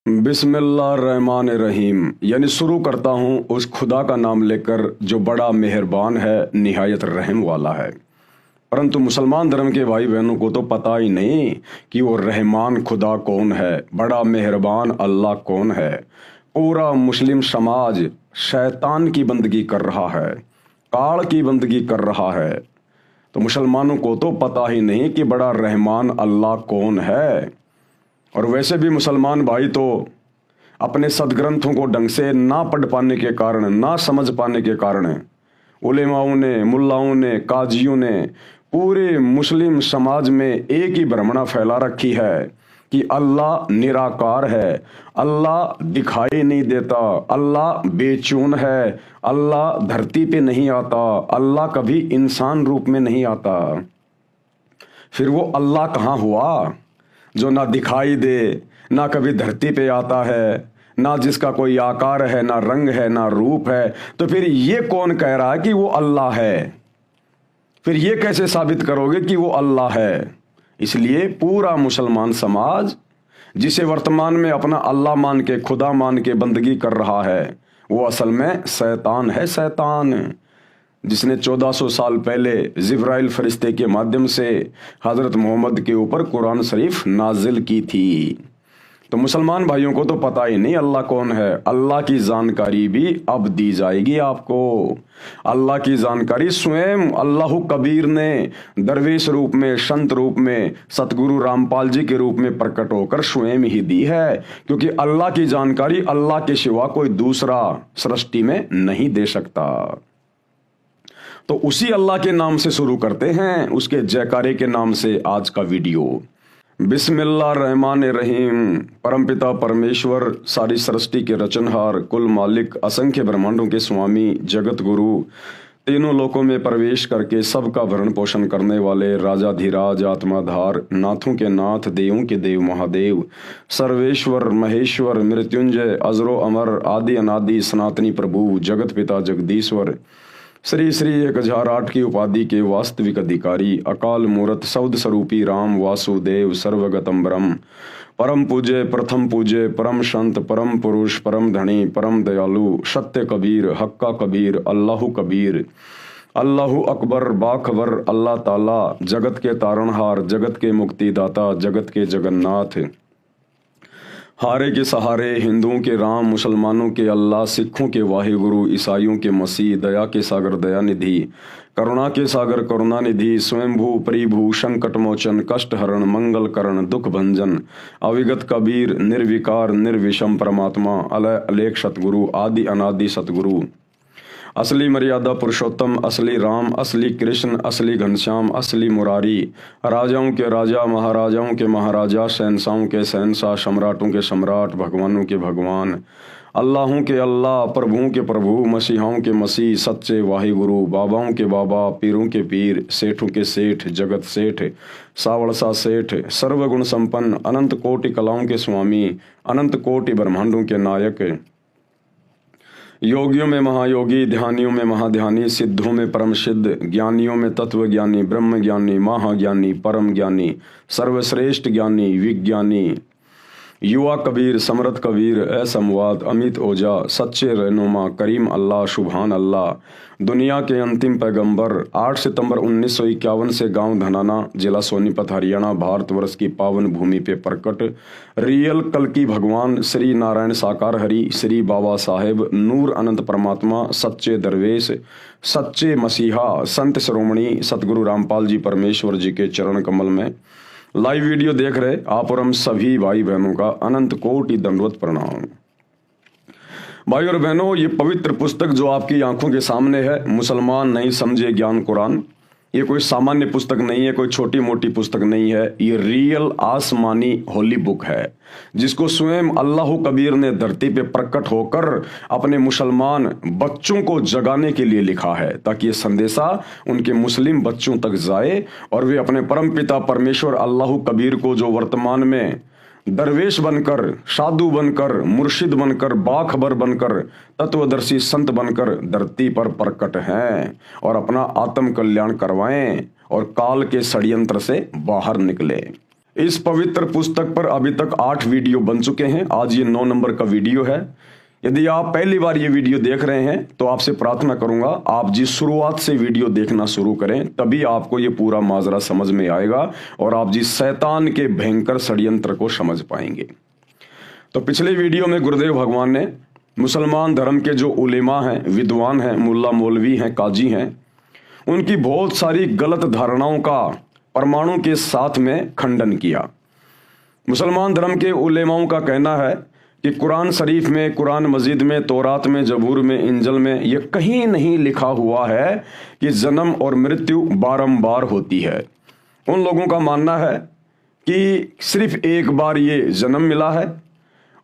बिस्मिल्लाहिर्रहमानिर्रहीम यानी शुरू करता हूँ उस खुदा का नाम लेकर जो बड़ा मेहरबान है, निहायत रहम वाला है। परंतु मुसलमान धर्म के भाई बहनों को तो पता ही नहीं कि वो रहमान खुदा कौन है, बड़ा मेहरबान अल्लाह कौन है। पूरा मुस्लिम समाज शैतान की बंदगी कर रहा है, काल की बंदगी कर रहा है। तो मुसलमानों को तो पता ही नहीं कि बड़ा रहमान अल्लाह कौन है। और वैसे भी मुसलमान भाई तो अपने सदग्रंथों को ढंग से ना पढ़ पाने के कारण, ना समझ पाने के कारण उलेमाओं ने, मुल्लाओं ने, काजियों ने पूरे मुस्लिम समाज में एक ही भ्रमणा फैला रखी है कि अल्लाह निराकार है, अल्लाह दिखाई नहीं देता, अल्लाह बेचून है, अल्लाह धरती पे नहीं आता, अल्लाह कभी इंसान रूप में नहीं आता। फिर वो अल्लाह कहाँ हुआ जो ना दिखाई दे, ना कभी धरती पे आता है, ना जिसका कोई आकार है, ना रंग है, ना रूप है। तो फिर ये कौन कह रहा है कि वो अल्लाह है? फिर ये कैसे साबित करोगे कि वो अल्लाह है? इसलिए पूरा मुसलमान समाज जिसे वर्तमान में अपना अल्लाह मान के, खुदा मान के बंदगी कर रहा है, वो असल में शैतान है। शैतान जिसने 1400 साल पहले जिब्राइल फरिश्ते के माध्यम से हज़रत मोहम्मद के ऊपर कुरान शरीफ नाजिल की थी। तो मुसलमान भाइयों को तो पता ही नहीं अल्लाह कौन है। अल्लाह की जानकारी भी अब दी जाएगी आपको। अल्लाह की जानकारी स्वयं अल्लाह कबीर ने दरवेश रूप में, संत रूप में, सतगुरु रामपाल जी के रूप में प्रकट होकर स्वयं ही दी है, क्योंकि अल्लाह की जानकारी अल्लाह के सिवा कोई दूसरा सृष्टि में नहीं दे सकता। तो उसी अल्लाह के नाम से शुरू करते हैं, उसके जयकारे के नाम से आज का वीडियो। बिस्मिल्लाहिर्रहमानिर्रहीम। परमपिता परमेश्वर, सारी सृष्टि के रचनहार, कुल मालिक, असंख्य ब्रह्मांडों के स्वामी, जगत गुरु, तीनों लोकों में प्रवेश करके सबका भरण पोषण करने वाले राजाधिराज, आत्माधार, नाथों के नाथ, देवों के देव, महादेव, सर्वेश्वर, महेश्वर, मृत्युंजय, अजरो अमर, आदि अनादि, सनातनी प्रभु, जगत पिता जगदीश्वर, श्री श्री 1008 की उपाधि के वास्तविक अधिकारी, अकाल मूर्त, सौद स्वरूपी राम वासुदेव, सर्वगतम ब्रह्म, परम पूज्य, प्रथम पूज्य, परम संत, परम पुरुष, परम धनी, परम दयालु, सत्य कबीर, हक्का कबीर, अल्लाहु कबीर, अल्लाहु अकबर, बाखबर, अल्लाह ताला, जगत के तारणहार, जगत के मुक्तिदाता, जगत के जगन्नाथ, हारे के सहारे, हिंदुओं के राम, मुसलमानों के अल्लाह, सिखों के वाहिगुरु, ईसाइयों के मसीह, दया के सागर दयानिधि, करुणा के सागर करुणानिधि, स्वयंभू परिभू, संकट मोचन, कष्ट हरण, मंगल करण, दुख भंजन, अविगत कबीर, निर्विकार निर्विषम परमात्मा, अलय अलेख सतगुरु, आदि अनादि सतगुरु, असली मर्यादा पुरुषोत्तम, असली राम, असली कृष्ण, असली घनश्याम, असली मुरारी, राजाओं के राजा, महाराजाओं के महाराजा, शहंशाहों के शहंशाह, सम्राटों के सम्राट, भगवानों के भगवान, अल्लाहों के अल्लाह, प्रभुओं के प्रभु, मसीहाओं के मसीह, सच्चे वाहिगुरु, बाबाओं के बाबा, पीरों के पीर, सेठों के सेठ, जगत सेठ, सावड़सा सेठ, सर्वगुण संपन्न, अनंत कोटि कलाओं के स्वामी, अनंत कोटि ब्रह्मांडों के नायक, योगियों में महायोगी, ध्यानियों में महाध्यानी, सिद्धों में परम सिद्ध, ज्ञानियों में तत्व ज्ञानी, ब्रह्म ज्ञानी, महाज्ञानी, परम ज्ञानी, सर्वश्रेष्ठ ज्ञानी, विज्ञानी, युवा कबीर, समरथ कबीर, असमवाद, अमित ओझा, सच्चे रहनुमा, करीम अल्लाह, सुभान अल्लाह, दुनिया के अंतिम पैगंबर, 8 सितंबर 1951 से गांव धनाना, जिला सोनीपत, हरियाणा, भारतवर्ष की पावन भूमि पे प्रकट रियल कल की भगवान श्री नारायण साकार हरि, श्री बाबा साहेब, नूर अनंत परमात्मा, सच्चे दरवेश, सच्चे मसीहा, संत शिरोमणि सतगुरु रामपाल जी परमेश्वर जी के चरण कमल में लाइव वीडियो देख रहे आप और हम सभी भाई बहनों का अनंत कोटि दंडवत प्रणाम। भाई और बहनों, ये पवित्र पुस्तक जो आपकी आंखों के सामने है, मुसलमान नहीं समझे ज्ञान कुरान, ये कोई सामान्य पुस्तक नहीं है, कोई छोटी मोटी पुस्तक नहीं है। ये रियल आसमानी होली बुक है, जिसको स्वयं अल्लाह कबीर ने धरती पे प्रकट होकर अपने मुसलमान बच्चों को जगाने के लिए लिखा है, ताकि ये संदेशा उनके मुस्लिम बच्चों तक जाए और वे अपने परमपिता परमेश्वर अल्लाह कबीर को, जो वर्तमान में दरवेश बनकर, साधु बनकर, मुर्शिद बनकर, बाखबर बनकर, तत्वदर्शी संत बनकर धरती पर प्रकट हैं, और अपना आत्म कल्याण करवाएं और काल के षड्यंत्र से बाहर निकले। इस पवित्र पुस्तक पर अभी तक 8 वीडियो बन चुके हैं। आज ये 9 नंबर का वीडियो है। यदि आप पहली बार ये वीडियो देख रहे हैं तो आपसे प्रार्थना करूंगा आप जिस शुरुआत से वीडियो देखना शुरू करें, तभी आपको ये पूरा माजरा समझ में आएगा और आप जिस शैतान के भयंकर षड्यंत्र को समझ पाएंगे। तो पिछले वीडियो में गुरुदेव भगवान ने मुसलमान धर्म के जो उलेमा हैं, विद्वान हैं, मुल्ला मौलवी हैं, काजी हैं, उनकी बहुत सारी गलत धारणाओं का परमाणु के साथ में खंडन किया। मुसलमान धर्म के उलेमाओं का कहना है कि कुरान शरीफ में, कुरान मजीद में, तौरात में, जबूर में, इंजल में यह कहीं नहीं लिखा हुआ है कि जन्म और मृत्यु बारंबार होती है। उन लोगों का मानना है कि सिर्फ एक बार ये जन्म मिला है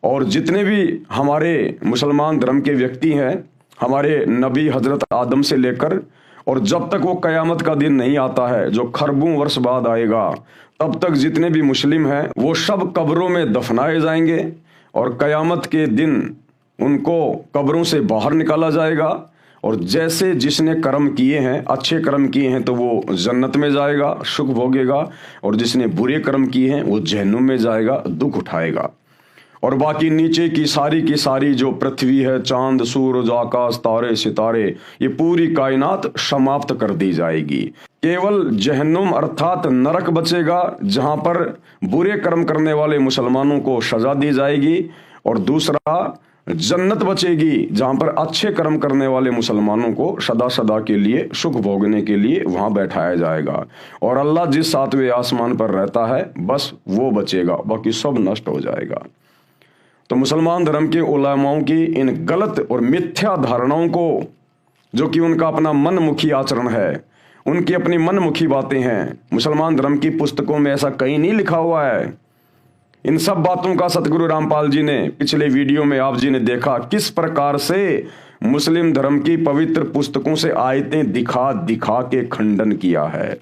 और जितने भी हमारे मुसलमान धर्म के व्यक्ति हैं, हमारे नबी हजरत आदम से लेकर और जब तक वो कयामत का दिन नहीं आता है जो खरबों वर्ष बाद आएगा, तब तक जितने भी मुस्लिम हैं वो सब कब्रों में दफनाए जाएंगे और कयामत के दिन उनको कब्रों से बाहर निकाला जाएगा। और जैसे जिसने कर्म किए हैं, अच्छे कर्म किए हैं तो वो जन्नत में जाएगा, सुख भोगेगा, और जिसने बुरे कर्म किए हैं वो जहन्नुम में जाएगा, दुख उठाएगा। और बाकी नीचे की सारी जो पृथ्वी है, चांद, सूरज, आकाश, तारे, सितारे, ये पूरी कायनात समाप्त कर दी जाएगी। केवल जहन्नुम अर्थात नरक बचेगा, जहां पर बुरे कर्म करने वाले मुसलमानों को सजा दी जाएगी, और दूसरा जन्नत बचेगी, जहां पर अच्छे कर्म करने वाले मुसलमानों को सदा सदा के लिए सुख भोगने के लिए वहां बैठाया जाएगा। और अल्लाह जिस 7वें आसमान पर रहता है बस वो बचेगा, बाकी सब नष्ट हो जाएगा। तो मुसलमान धर्म के उलेमाओं की इन गलत और मिथ्या धारणाओं को, जो कि उनका अपना मनमुखी आचरण है, उनकी अपनी मनमुखी बातें हैं, मुसलमान धर्म की पुस्तकों में ऐसा कहीं नहीं लिखा हुआ है। इन सब बातों का सतगुरु रामपाल जी ने पिछले वीडियो में आप जी ने देखा किस प्रकार से मुस्लिम धर्म की पवित्र पुस्तकों से आयतें दिखा दिखा के खंडन किया है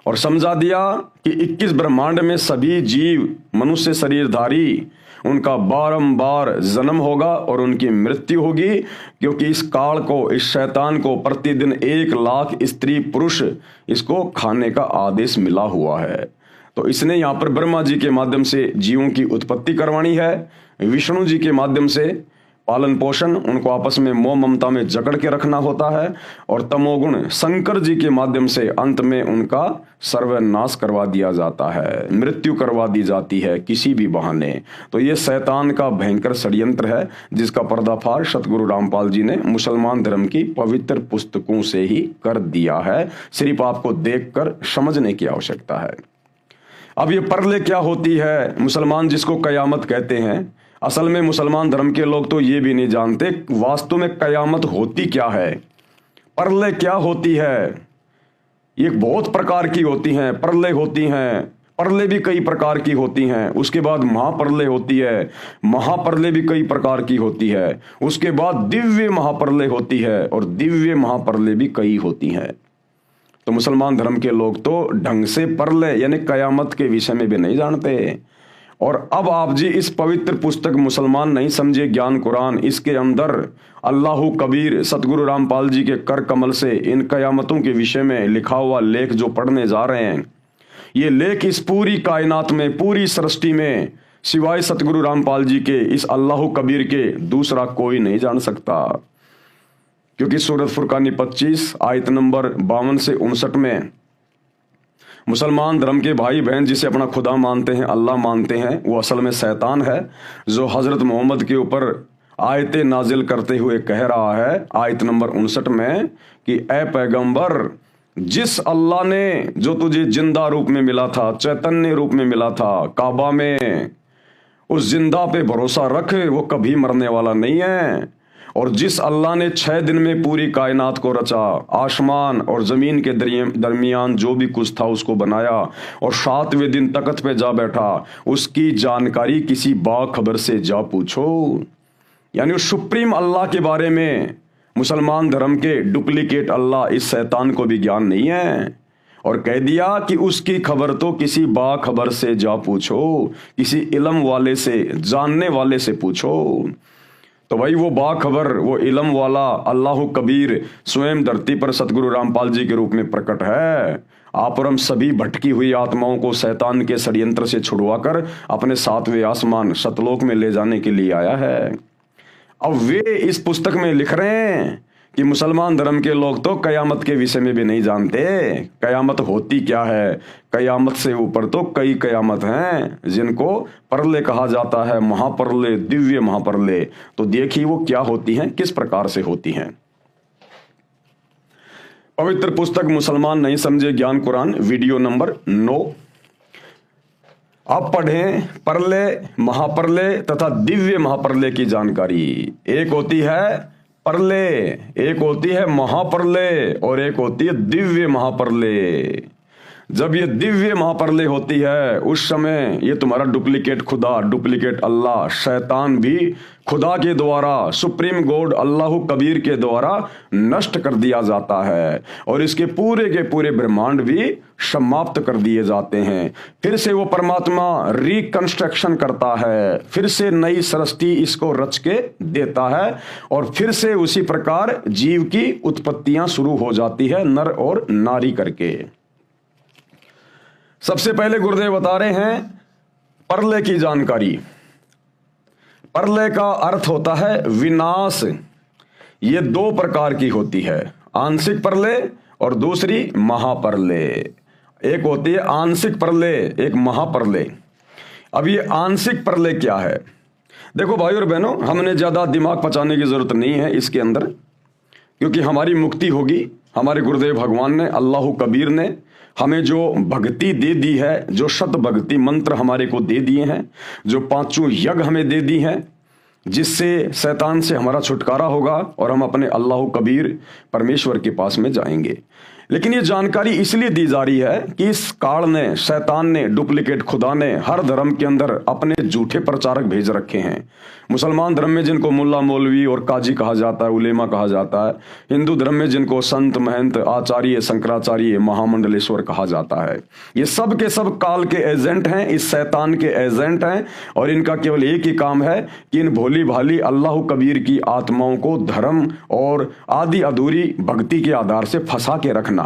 और समझा दिया कि 21 ब्रह्मांड में सभी जीव मनुष्य शरीरधारी, उनका बारंबार जन्म होगा और उनकी मृत्यु होगी, क्योंकि इस काल को, इस शैतान को प्रतिदिन 1 लाख स्त्री पुरुष इसको खाने का आदेश मिला हुआ है। तो इसने यहाँ पर ब्रह्मा जी के माध्यम से जीवों की उत्पत्ति करवानी है, विष्णु जी के माध्यम से पालन पोषण, उनको आपस में मोह ममता में जकड़ के रखना होता है, और तमोगुण शंकर जी के माध्यम से अंत में उनका सर्वनाश करवा दिया जाता है, मृत्यु करवा दी जाती है किसी भी बहाने। तो ये शैतान का भयंकर षड्यंत्र है, जिसका पर्दाफाश सतगुरु रामपाल जी ने मुसलमान धर्म की पवित्र पुस्तकों से ही कर दिया है। सिर्फ आपको देखकर समझने की आवश्यकता है। अब ये परले क्या होती है, मुसलमान जिसको कयामत कहते हैं, असल में मुसलमान धर्म के लोग तो ये भी नहीं जानते वास्तव में कयामत होती क्या है, परले क्या होती है। ये बहुत प्रकार की होती हैं, परले होती हैं, परले भी कई प्रकार की होती हैं, उसके बाद महापरले होती है, महापरले भी कई प्रकार की होती है, उसके बाद दिव्य महापरले होती है, और दिव्य महापरले भी कई होती हैं। तो मुसलमान धर्म के लोग तो ढंग से परले यानी कयामत के विषय में भी नहीं जानते। और अब आप जी इस पवित्र पुस्तक मुसलमान नहीं समझे ज्ञान कुरान, इसके अंदर अल्लाह कबीर सतगुरु रामपाल जी के कर कमल से इन कयामतों के विषय में लिखा हुआ लेख जो पढ़ने जा रहे हैं, ये लेख इस पूरी कायनात में, पूरी सृष्टि में सिवाय सतगुरु रामपाल जी के, इस अल्लाह कबीर के दूसरा कोई नहीं जान सकता। क्योंकि सूरत फुरकानी 25 आयत नंबर 52 से 59 में मुसलमान धर्म के भाई बहन जिसे अपना खुदा मानते हैं, अल्लाह मानते हैं, वो असल में शैतान है, जो हजरत मोहम्मद के ऊपर आयतें नाजिल करते हुए कह रहा है आयत नंबर 59 में कि ए पैगंबर, जिस अल्लाह ने जो तुझे जिंदा रूप में मिला था, चैतन्य रूप में मिला था काबा में, उस जिंदा पे भरोसा रख, वो कभी मरने वाला नहीं है। और जिस अल्लाह ने 6 दिन में पूरी कायनात को रचा, आसमान और जमीन के दरमियान जो भी कुछ था उसको बनाया, और 7वें दिन तख्त पे जा बैठा, उसकी जानकारी किसी बाखबर से जा पूछो। यानी उस सुप्रीम अल्लाह के बारे में मुसलमान धर्म के डुप्लीकेट अल्लाह इस शैतान को भी ज्ञान नहीं है, और कह दिया कि उसकी खबर तो किसी बाखबर से जा पूछो, किसी इल्म वाले से, जानने वाले से पूछो। तो भाई वो बाखबर, वो इल्म वाला अल्लाह कबीर स्वयं धरती पर सतगुरु रामपाल जी के रूप में प्रकट है। आप और हम सभी भटकी हुई आत्माओं को शैतान के षड्यंत्र से छुड़वाकर अपने सातवें आसमान सतलोक में ले जाने के लिए आया है। अब वे इस पुस्तक में लिख रहे हैं कि मुसलमान धर्म के लोग तो कयामत के विषय में भी नहीं जानते। कयामत होती क्या है? कयामत से ऊपर तो कई कयामत हैं जिनको परले कहा जाता है, महापरले, दिव्य महापरले। तो देखिए वो क्या होती हैं, किस प्रकार से होती हैं। पवित्र पुस्तक मुसलमान नहीं समझे ज्ञान कुरान, वीडियो नंबर 9। आप पढ़ें परले, महापरले तथा दिव्य महापरले की जानकारी। एक होती है परले, एक होती है महापरले और एक होती है दिव्य महापरले। जब ये दिव्य महापरले होती है उस समय ये तुम्हारा डुप्लीकेट खुदा, डुप्लीकेट अल्लाह, शैतान भी खुदा के द्वारा, सुप्रीम गॉड अल्लाह कबीर के द्वारा नष्ट कर दिया जाता है और इसके पूरे के पूरे ब्रह्मांड भी समाप्त कर दिए जाते हैं। फिर से वो परमात्मा रिकंस्ट्रक्शन करता है, फिर से नई सृष्टि इसको रच के देता है और फिर से उसी प्रकार जीव की उत्पत्तियां शुरू हो जाती है, नर और नारी करके। सबसे पहले गुरुदेव बता रहे हैं परले की जानकारी। परले का अर्थ होता है विनाश। ये दो प्रकार की होती है, आंशिक परले और दूसरी महापरले। एक होती है आंशिक परले, एक महापरले। अब ये आंशिक परले क्या है? देखो भाई और बहनों, हमने ज्यादा दिमाग पचाने की जरूरत नहीं है इसके अंदर, क्योंकि हमारी मुक्ति होगी। हमारे गुरुदेव भगवान ने, अल्लाह कबीर ने हमें जो भक्ति दे दी है, जो शत भक्ति मंत्र हमारे को दे दिए हैं, जो पांचों यज्ञ हमें दे दी हैं, जिससे शैतान से हमारा छुटकारा होगा और हम अपने अल्लाह कबीर परमेश्वर के पास में जाएंगे। लेकिन ये जानकारी इसलिए दी जा रही है कि इस काल ने, शैतान ने, डुप्लीकेट खुदा ने हर धर्म के अंदर अपने झूठे प्रचारक भेज रखे हैं। मुसलमान धर्म में जिनको मुल्ला मौलवी और काजी कहा जाता है, उलेमा कहा जाता है। हिंदू धर्म में जिनको संत, महंत, आचार्य, शंकराचार्य, महामंडलेश्वर कहा जाता है। ये सब के सब काल के एजेंट हैं, इस शैतान के एजेंट हैं और इनका केवल एक ही काम है कि इन भोली भाली अल्लाह कबीर की आत्माओं को धर्म और आदि अधूरी भक्ति के आधार से फंसा के रखना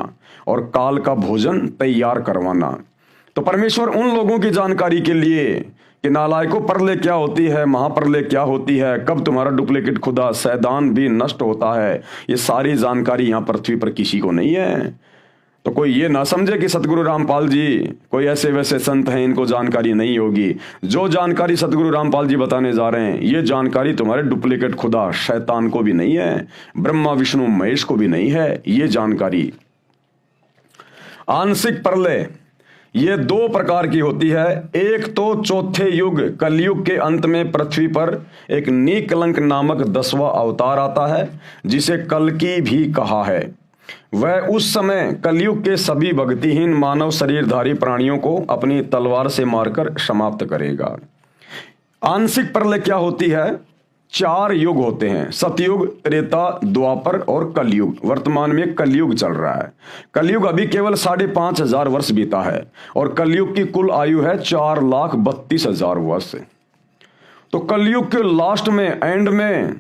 और काल का भोजन तैयार करवाना। तो परमेश्वर उन लोगों की जानकारी के लिए कि नालायकों, परले क्या होती है, महापरले क्या होती है, कब तुम्हारा डुप्लीकेट खुदा शैतान भी नष्ट होता है, ये सारी जानकारी यहां पृथ्वी पर किसी को नहीं है। तो कोई ये ना समझे कि सतगुरु रामपाल जी कोई ऐसे वैसे संत हैं, इनको जानकारी नहीं होगी। जो जानकारी सतगुरु रामपाल जी बताने जा रहे हैं, ये जानकारी तुम्हारे डुप्लीकेट खुदा शैतान को भी नहीं है, ब्रह्मा विष्णु महेश को भी नहीं है। ये जानकारी आंशिक परले ये दो प्रकार की होती है। एक तो चौथे युग, कलयुग के अंत में पृथ्वी पर एक निकलंक नामक 10वां अवतार आता है, जिसे कल्कि भी कहा है। वह उस समय कलयुग के सभी भक्तिहीन मानव शरीरधारी प्राणियों को अपनी तलवार से मारकर समाप्त करेगा। आंशिक परले क्या होती है? 4 युग होते हैं, सतयुग, त्रेता, द्वापर और कलयुग। वर्तमान में कलयुग चल रहा है। कलयुग अभी केवल 5,500 वर्ष बीता है और कलयुग की कुल आयु है 4,32,000 वर्ष। तो कलयुग के लास्ट में, एंड में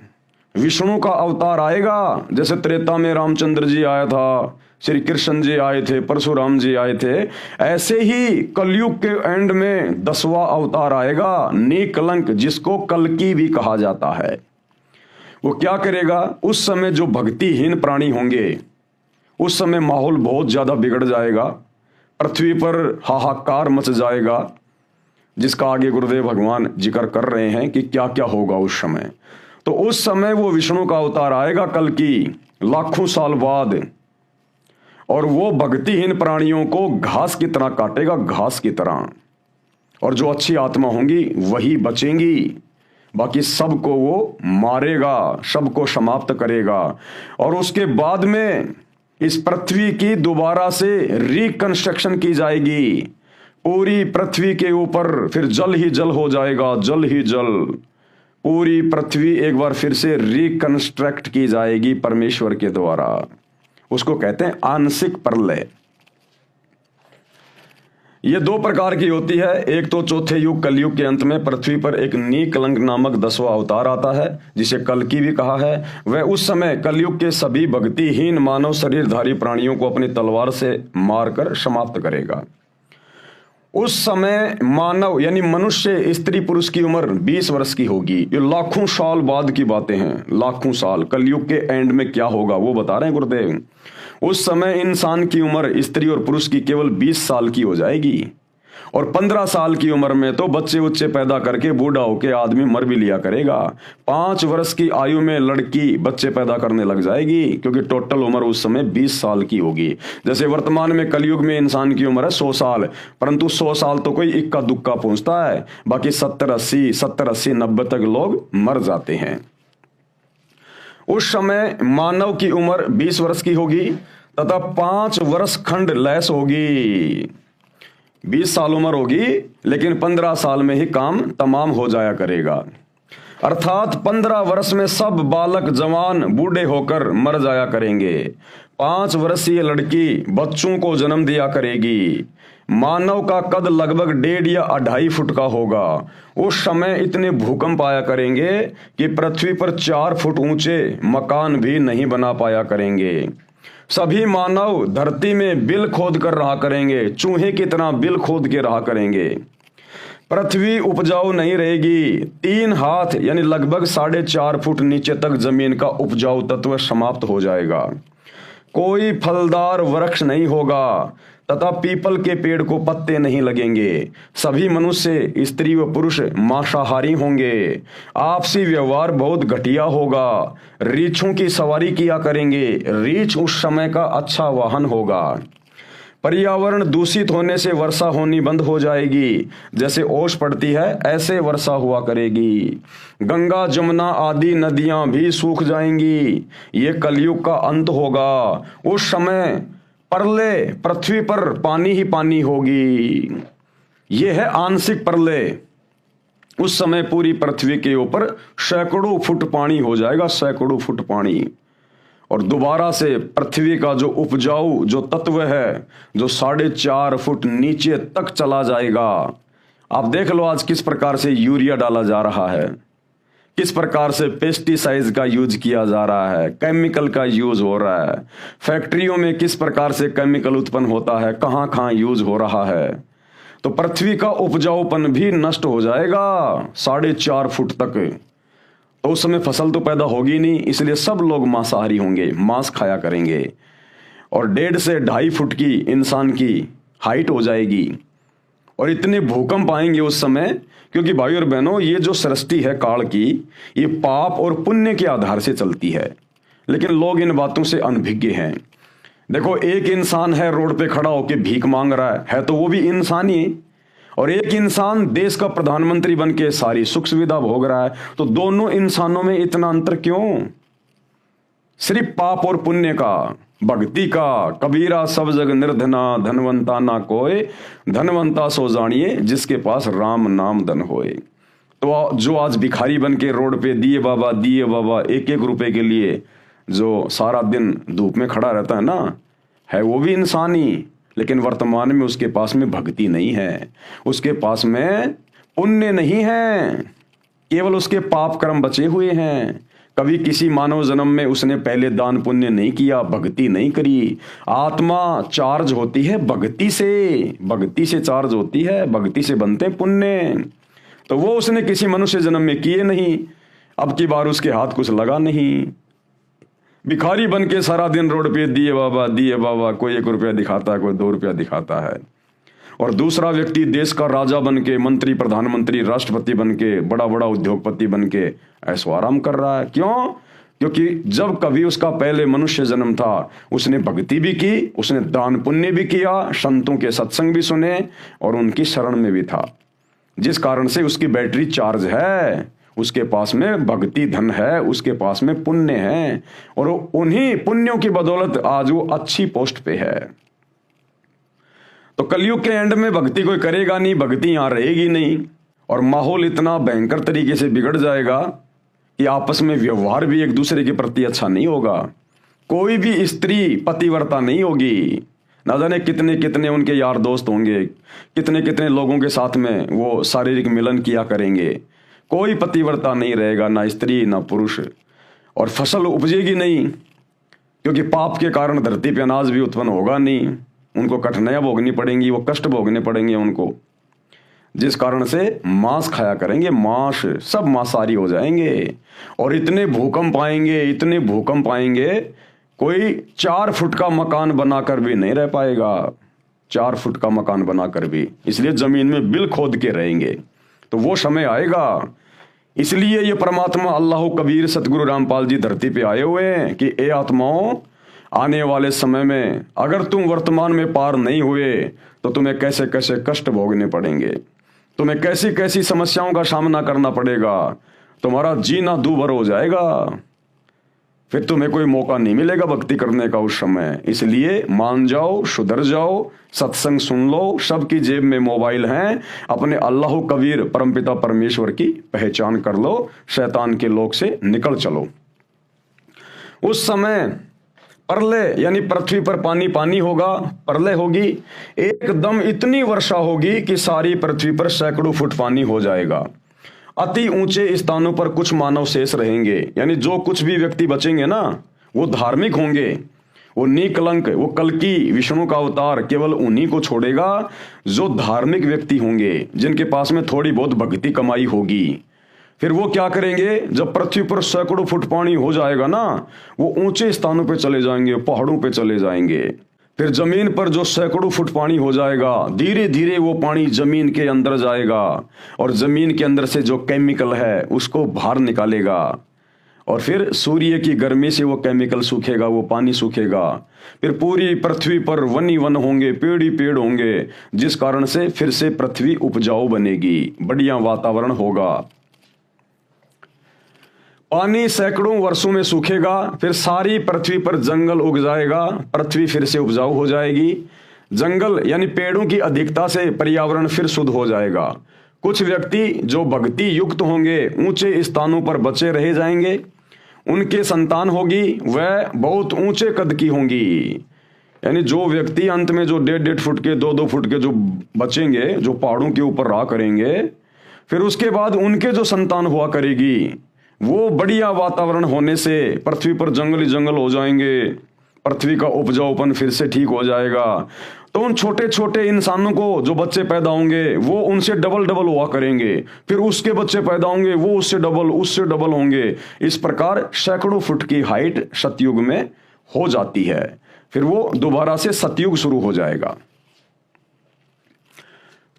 विष्णु का अवतार आएगा। जैसे त्रेता में रामचंद्र जी आया था, श्री कृष्ण जी आए थे, परशुराम जी आए थे, ऐसे ही कलयुग के एंड में 10वां अवतार आएगा, निकलंक, जिसको कल्कि भी कहा जाता है। वो क्या करेगा? उस समय जो भक्तिहीन प्राणी होंगे, उस समय माहौल बहुत ज्यादा बिगड़ जाएगा, पृथ्वी पर हाहाकार मच जाएगा, जिसका आगे गुरुदेव भगवान जिक्र कर रहे हैं कि क्या क्या होगा उस समय। तो उस समय वो विष्णु का अवतार आएगा कल्कि, लाखों साल बाद, और वो भक्तिहीन प्राणियों को घास की तरह काटेगा, घास की तरह। और जो अच्छी आत्मा होंगी वही बचेंगी, बाकी सबको वो मारेगा, सबको समाप्त करेगा। और उसके बाद में इस पृथ्वी की दोबारा से रिकंस्ट्रक्शन की जाएगी। पूरी पृथ्वी के ऊपर फिर जल ही जल हो जाएगा, जल ही जल। पूरी पृथ्वी एक बार फिर से रिकंस्ट्रक्ट की जाएगी परमेश्वर के द्वारा। उसको कहते हैं आंशिक प्रलय। ये दो प्रकार की होती है। एक तो चौथे युग कलयुग के अंत में पृथ्वी पर एक नीकलंक नामक 10वां अवतार आता है, जिसे कल्कि भी कहा है। वह उस समय कलयुग के सभी भक्तिहीन मानव शरीरधारी प्राणियों को अपनी तलवार से मारकर समाप्त करेगा। उस समय मानव यानी मनुष्य, स्त्री पुरुष की उम्र 20 वर्ष की होगी। ये लाखों साल बाद की बातें हैं, लाखों साल। कलयुग के एंड में क्या होगा वो बता रहे हैं गुरुदेव। उस समय इंसान की उम्र स्त्री और पुरुष की केवल 20 साल की हो जाएगी, और 15 साल की उम्र में तो बच्चे उच्चे पैदा करके बूढ़ा होके आदमी मर भी लिया करेगा। 5 वर्ष की आयु में लड़की बच्चे पैदा करने लग जाएगी, क्योंकि टोटल उम्र उस समय 20 साल की होगी। जैसे वर्तमान में कलयुग में इंसान की उम्र है 100 साल, परंतु 100 साल तो कोई इक्का दुक्का पहुंचता है, बाकी 70-80 90 तक लोग मर जाते हैं। उस समय मानव की उम्र 20 वर्ष की होगी तथा 5 वर्ष खंड लैस होगी। 20 साल उम्र होगी, लेकिन 15 साल में ही काम तमाम हो जाया करेगा। अर्थात 15 वर्ष में सब बालक जवान बूढ़े होकर मर जाया करेंगे। 5 वर्षीय लड़की बच्चों को जन्म दिया करेगी। मानव का कद लगभग 1.5 या 2.5 फुट का होगा। उस समय इतने भूकंप आया करेंगे कि पृथ्वी पर 4 फुट ऊंचे मकान भी नहीं बना पाया करेंगे। सभी मानव धरती में बिल खोद कर रहा करेंगे, चूहे की तरह बिल खोद के रहा करेंगे। पृथ्वी उपजाऊ नहीं रहेगी। 3 हाथ यानी लगभग 4.5 फुट नीचे तक जमीन का उपजाऊ तत्व समाप्त हो जाएगा। कोई फलदार वृक्ष नहीं होगा तथा पीपल के पेड़ को पत्ते नहीं लगेंगे। सभी मनुष्य, स्त्री व पुरुष मांसाहारी होंगे। आपसी व्यवहार बहुत घटिया होगा। रीछों की सवारी किया करेंगे। रीछ उस समय का अच्छा वाहन होगा। पर्यावरण दूषित होने से वर्षा होनी बंद हो जाएगी। जैसे ओस पड़ती है ऐसे वर्षा हुआ करेगी। गंगा जमुना आदि नदियां भी सूख जाएंगी। ये कलयुग का अंत होगा। उस समय प्रलय, पृथ्वी पर पानी ही पानी होगी। यह है आंशिक प्रलय। उस समय पूरी पृथ्वी के ऊपर सैकड़ों फुट पानी हो जाएगा, सैकड़ों फुट पानी। और दोबारा से पृथ्वी का जो उपजाऊ जो तत्व है, जो 4.5 फुट नीचे तक चला जाएगा। आप देख लो आज किस प्रकार से यूरिया डाला जा रहा है, किस प्रकार से पेस्टिसाइड्स का यूज किया जा रहा है, केमिकल का यूज हो रहा है। फैक्ट्रियों में किस प्रकार से केमिकल उत्पन्न होता है, कहां कहां यूज हो रहा है। तो पृथ्वी का उपजाऊपन भी नष्ट हो जाएगा 4.5 फुट तक। तो उस समय फसल तो पैदा होगी नहीं, इसलिए सब लोग मांसाहारी होंगे, मांस खाया करेंगे। और 1.5 से 2.5 फुट की इंसान की हाइट हो जाएगी। और इतने भूकंप आएंगे उस समय, क्योंकि भाई और बहनों ये जो सृष्टि है काल की, ये पाप और पुण्य के आधार से चलती है। लेकिन लोग इन बातों से अनभिज्ञ हैं। देखो, एक इंसान है रोड पे खड़ा होकर भीख मांग रहा है तो वो भी इंसान ही। और एक इंसान देश का प्रधानमंत्री बन के सारी सुख सुविधा भोग रहा है। तो दोनों इंसानों में इतना अंतर क्यों? सिर्फ पाप और पुण्य का, भक्ति का। कबीरा सब जग निर्धना, धनवंता ना कोय, धनवंता सो जानिए जिसके पास राम नाम धन होए। तो जो आज भिखारी बन के रोड पे दिए बाबा 1-1 रुपए के लिए जो सारा दिन धूप में खड़ा रहता है ना, है वो भी इंसान ही। लेकिन वर्तमान में उसके पास में भक्ति नहीं है, उसके पास में पुण्य नहीं है, केवल उसके पाप कर्म बचे हुए हैं। कभी किसी मानव जन्म में उसने पहले दान पुण्य नहीं किया, भक्ति नहीं करी। आत्मा चार्ज होती है भक्ति से, भक्ति से चार्ज होती है, भक्ति से बनते पुण्य। तो वो उसने किसी मनुष्य जन्म में किए नहीं, अब की बार उसके हाथ कुछ लगा नहीं। भिखारी बन के सारा दिन रोड पे दिए बाबा, कोई 1 रुपया दिखाता है, कोई 2 रुपया दिखाता है। और दूसरा व्यक्ति देश का राजा बन के, मंत्री, प्रधानमंत्री, राष्ट्रपति बन के, बड़ा बड़ा उद्योगपति बन के ऐशो आराम कर रहा है। क्यों? क्योंकि जब कभी उसका पहले मनुष्य जन्म था, उसने भक्ति भी की, उसने दान पुण्य भी किया, संतों के सत्संग भी सुने और उनकी शरण में भी था, जिस कारण से उसकी बैटरी चार्ज है। उसके पास में भक्ति धन है, उसके पास में पुण्य है, और उन्हीं पुण्यों की बदौलत आज वो अच्छी पोस्ट पे है। तो कलयुग के एंड में भक्ति कोई करेगा नहीं, भक्ति यहां रहेगी नहीं, और माहौल इतना भयंकर तरीके से बिगड़ जाएगा कि आपस में व्यवहार भी एक दूसरे के प्रति अच्छा नहीं होगा। कोई भी स्त्री पतिव्रता नहीं होगी। ना जाने कितने कितने उनके यार दोस्त होंगे, कितने कितने लोगों के साथ में वो शारीरिक मिलन किया करेंगे। कोई पतिव्रता नहीं रहेगा, ना स्त्री ना पुरुष, और फसल उपजेगी नहीं, क्योंकि पाप के कारण धरती पे अनाज भी उत्पन्न होगा नहीं। उनको कठिनाइयां भोगनी पड़ेंगी, वो कष्ट भोगने पड़ेंगे उनको, जिस कारण से मांस खाया करेंगे, मांस सब मांसाहारी हो जाएंगे। और इतने भूकंप आएंगे, इतने भूकंप आएंगे, कोई 4 फुट का मकान बनाकर भी नहीं रह पाएगा, 4 फुट का मकान बनाकर भी, इसलिए जमीन में बिल खोद के रहेंगे। तो वो समय आएगा। इसलिए ये परमात्मा अल्लाह कबीर सतगुरु रामपाल जी धरती पे आए हुए हैं कि ए आत्माओं, आने वाले समय में अगर तुम वर्तमान में पार नहीं हुए तो तुम्हें कैसे कैसे कष्ट भोगने पड़ेंगे, तुम्हें कैसी कैसी समस्याओं का सामना करना पड़ेगा, तुम्हारा जीना दूभर हो जाएगा, फिर तुम्हें कोई मौका नहीं मिलेगा भक्ति करने का उस समय। इसलिए मान जाओ, सुधर जाओ, सत्संग सुन लो, सबकी जेब में मोबाइल हैं, अपने अल्लाह कबीर परमपिता परमेश्वर की पहचान कर लो, शैतान के लोक से निकल चलो। उस समय प्रलय यानी पृथ्वी पर पानी पानी होगा, प्रलय होगी, एकदम इतनी वर्षा होगी कि सारी पृथ्वी पर सैकड़ों फुट पानी हो जाएगा। अति ऊंचे स्थानों पर कुछ मानव शेष रहेंगे, यानी जो कुछ भी व्यक्ति बचेंगे ना, वो धार्मिक होंगे, वो निकलंक, वो कल्कि विष्णु का अवतार केवल उन्हीं को छोड़ेगा जो धार्मिक व्यक्ति होंगे, जिनके पास में थोड़ी बहुत भक्ति कमाई होगी। फिर वो क्या करेंगे, जब पृथ्वी पर सैकड़ों फुट पानी हो जाएगा ना, वो ऊंचे स्थानों पे चले जाएंगे, पहाड़ों पे चले जाएंगे। फिर जमीन पर जो सैकड़ों फुट पानी हो जाएगा, धीरे धीरे वो पानी जमीन के अंदर जाएगा और जमीन के अंदर से जो केमिकल है उसको बाहर निकालेगा, और फिर सूर्य की गर्मी से वो केमिकल सूखेगा, वो पानी सूखेगा। फिर पूरी पृथ्वी पर वन ही वन होंगे, पेड़ ही पेड़ होंगे, जिस कारण से फिर से पृथ्वी उपजाऊ बनेगी, बढ़िया वातावरण होगा। पानी सैकड़ों वर्षों में सूखेगा, फिर सारी पृथ्वी पर जंगल उग जाएगा, पृथ्वी फिर से उपजाऊ हो जाएगी। जंगल यानी पेड़ों की अधिकता से पर्यावरण फिर शुद्ध हो जाएगा। कुछ व्यक्ति जो भक्ति युक्त होंगे ऊंचे स्थानों पर बचे रह जाएंगे, उनके संतान होगी वह बहुत ऊंचे कद की होंगी। यानी जो व्यक्ति अंत में जो 1.5 फुट के 2-2 फुट के जो बचेंगे, जो पहाड़ों के ऊपर रहा करेंगे, फिर उसके बाद उनके जो संतान हुआ करेगी वो बढ़िया वातावरण होने से पृथ्वी पर जंगल ही जंगल हो जाएंगे, पृथ्वी का उपजाऊपन फिर से ठीक हो जाएगा। तो उन छोटे छोटे इंसानों को जो बच्चे पैदा होंगे वो उनसे डबल डबल हुआ करेंगे, फिर उसके बच्चे पैदा होंगे वो उससे डबल होंगे। इस प्रकार सैकड़ों फुट की हाइट सतयुग में हो जाती है, फिर वो दोबारा से सतयुग शुरू हो जाएगा।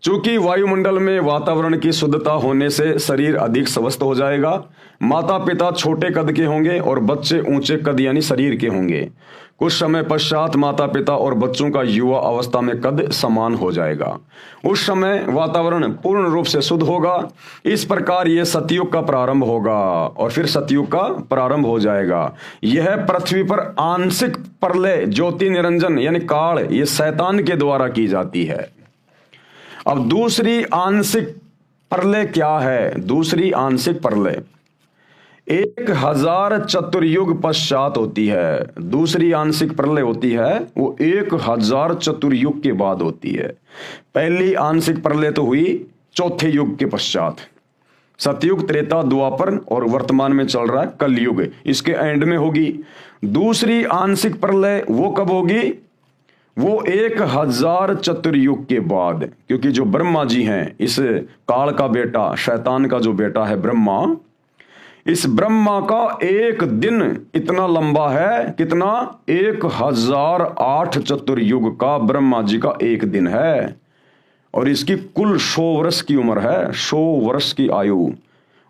चूंकि वायुमंडल में वातावरण की शुद्धता होने से शरीर अधिक स्वस्थ हो जाएगा, माता पिता छोटे कद के होंगे और बच्चे ऊंचे कद यानी शरीर के होंगे। कुछ समय पश्चात माता पिता और बच्चों का युवा अवस्था में कद समान हो जाएगा। उस समय वातावरण पूर्ण रूप से शुद्ध होगा। इस प्रकार यह सतयुग का प्रारंभ होगा और फिर सतयुग का प्रारंभ हो जाएगा। यह पृथ्वी पर आंशिक प्रलय ज्योति निरंजन यानी काल, ये शैतान के द्वारा की जाती है। अब दूसरी आंशिक प्रलय क्या है? दूसरी आंशिक प्रलय 1000 चतुर्युग पश्चात होती है। दूसरी आंशिक प्रलय होती है वो 1000 चतुर्युग के बाद होती है। पहली आंशिक प्रलय तो हुई चौथे युग के पश्चात, सतयुग, त्रेता, द्वापर और वर्तमान में चल रहा है कलयुग, इसके एंड में होगी। दूसरी आंशिक प्रलय वो कब होगी? वो 1000 चतुर्युग के बाद, क्योंकि जो ब्रह्मा जी हैं, इस काल का बेटा, शैतान का जो बेटा है ब्रह्मा, इस ब्रह्मा का एक दिन इतना लंबा है, कितना? 1008 चतुर्युग का ब्रह्मा जी का एक दिन है, और इसकी कुल 100 वर्ष की उम्र है, 100 वर्ष की आयु,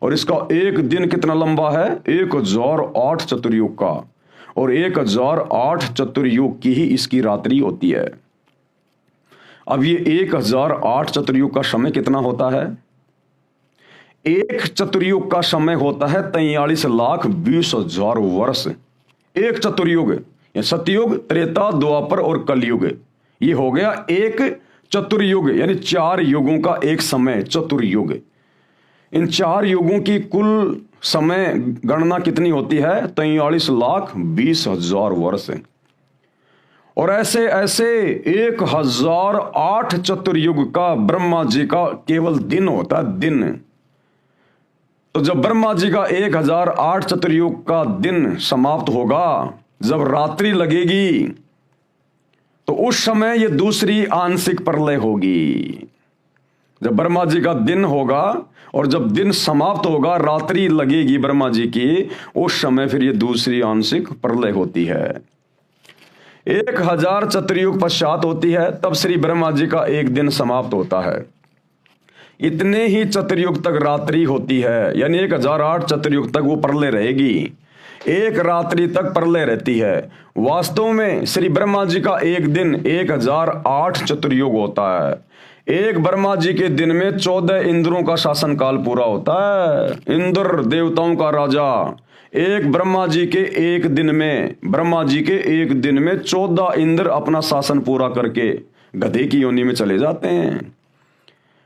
और इसका एक दिन कितना लंबा है? 1008 चतुर्युग का, और 1008 चतुर्युग की ही इसकी रात्रि होती है। अब ये 1008 चतुर्युग का समय कितना होता है? एक चतुर्युग का समय होता है 43,20,000 वर्ष। एक चतुर्युग, सतयुग, त्रेता, द्वापर और कलयुग, ये हो गया एक चतुर्युग, यानी 4 युगों का एक समय चतुर्युग। इन 4 युगों की कुल समय गणना कितनी होती है? 43,20,000 वर्ष। और ऐसे ऐसे 1008 चतुर्युग का ब्रह्मा जी का केवल दिन होता है, दिन। तो जब ब्रह्मा जी का 1008 चतुर्युग का दिन समाप्त होगा, जब रात्रि लगेगी, तो उस समय ये दूसरी आंशिक प्रलय होगी। जब ब्रह्मा जी का दिन होगा और जब दिन समाप्त होगा, रात्रि लगेगी ब्रह्मा जी की, उस समय फिर ये दूसरी आंशिक प्रलय होती है। 1000 चतुर्युग पश्चात होती है, तब श्री ब्रह्मा जी का एक दिन समाप्त होता है। इतने ही चतुर्युग तक रात्रि होती है, यानी 1008 चतुर्युग तक वो प्रलय रहेगी। एक रात्रि तक प्रलय रहती है। वास्तव में श्री ब्रह्मा जी का एक दिन 1008 चतुर्युग होता है। एक ब्रह्मा जी के दिन में 14 इंद्रों का शासन काल पूरा होता है। इंद्र देवताओं का राजा, एक ब्रह्मा जी के एक दिन में, ब्रह्मा जी के एक दिन में 14 इंद्र अपना शासन पूरा करके गधे की योनि में चले जाते हैं।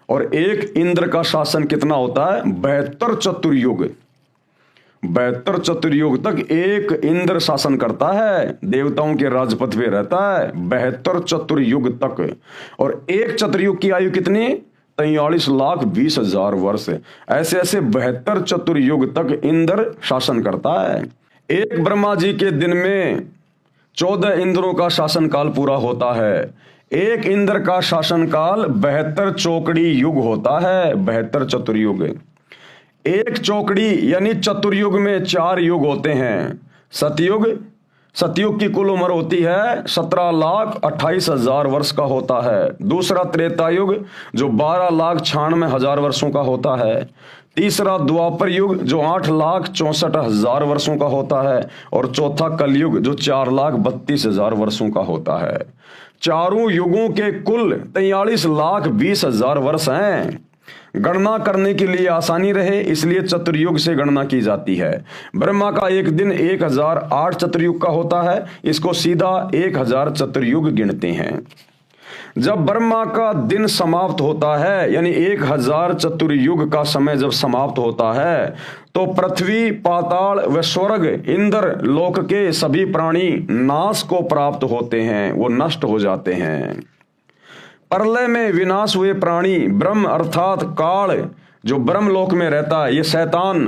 और एक इंद्र का शासन कितना होता है? 72 चतुर्युग। 72 चतुर्युग तक एक इंद्र शासन करता है, देवताओं के राजपथ पे रहता है 72 चतुर्युग तक। और एक चतुर्युग की आयु कितनी? 43,20,000 वर्ष। ऐसे ऐसे 72 चतुर्युग तक इंद्र शासन करता है। एक ब्रह्मा जी के दिन में 14 इंद्रों का शासन काल पूरा होता है। एक इंद्र का शासन काल 72 चौकड़ी युग होता है, 72 चतुर्युग। एक चौकड़ी यानी चतुर्युग में 4 युग होते हैं। सतयुग, सतयुग की कुल उम्र होती है 17,28,000 वर्ष का होता है। दूसरा त्रेता युग जो 12,96,000 वर्षों का होता है। तीसरा द्वापर युग जो 8,64,000 वर्षों का होता है। और चौथा कलयुग जो 4,32,000 वर्षों का होता है। चारों युगों के कुल 43,20,000 वर्ष हैं। गणना करने के लिए आसानी रहे इसलिए चतुर्युग से गणना की जाती है। ब्रह्मा का एक दिन 1008 चतुर्युग का होता है, इसको सीधा 1000 चतुर्युग गिनते हैं। जब ब्रह्मा का दिन समाप्त होता है, यानी 1000 चतुर्युग का समय जब समाप्त होता है, तो पृथ्वी, पाताल व स्वर्ग, इंद्र लोक के सभी प्राणी नाश को प्राप्त होते हैं, वो नष्ट हो जाते हैं। प्रलय में विनाश हुए प्राणी ब्रह्म अर्थात काल जो ब्रह्मलोक में रहता है, ये शैतान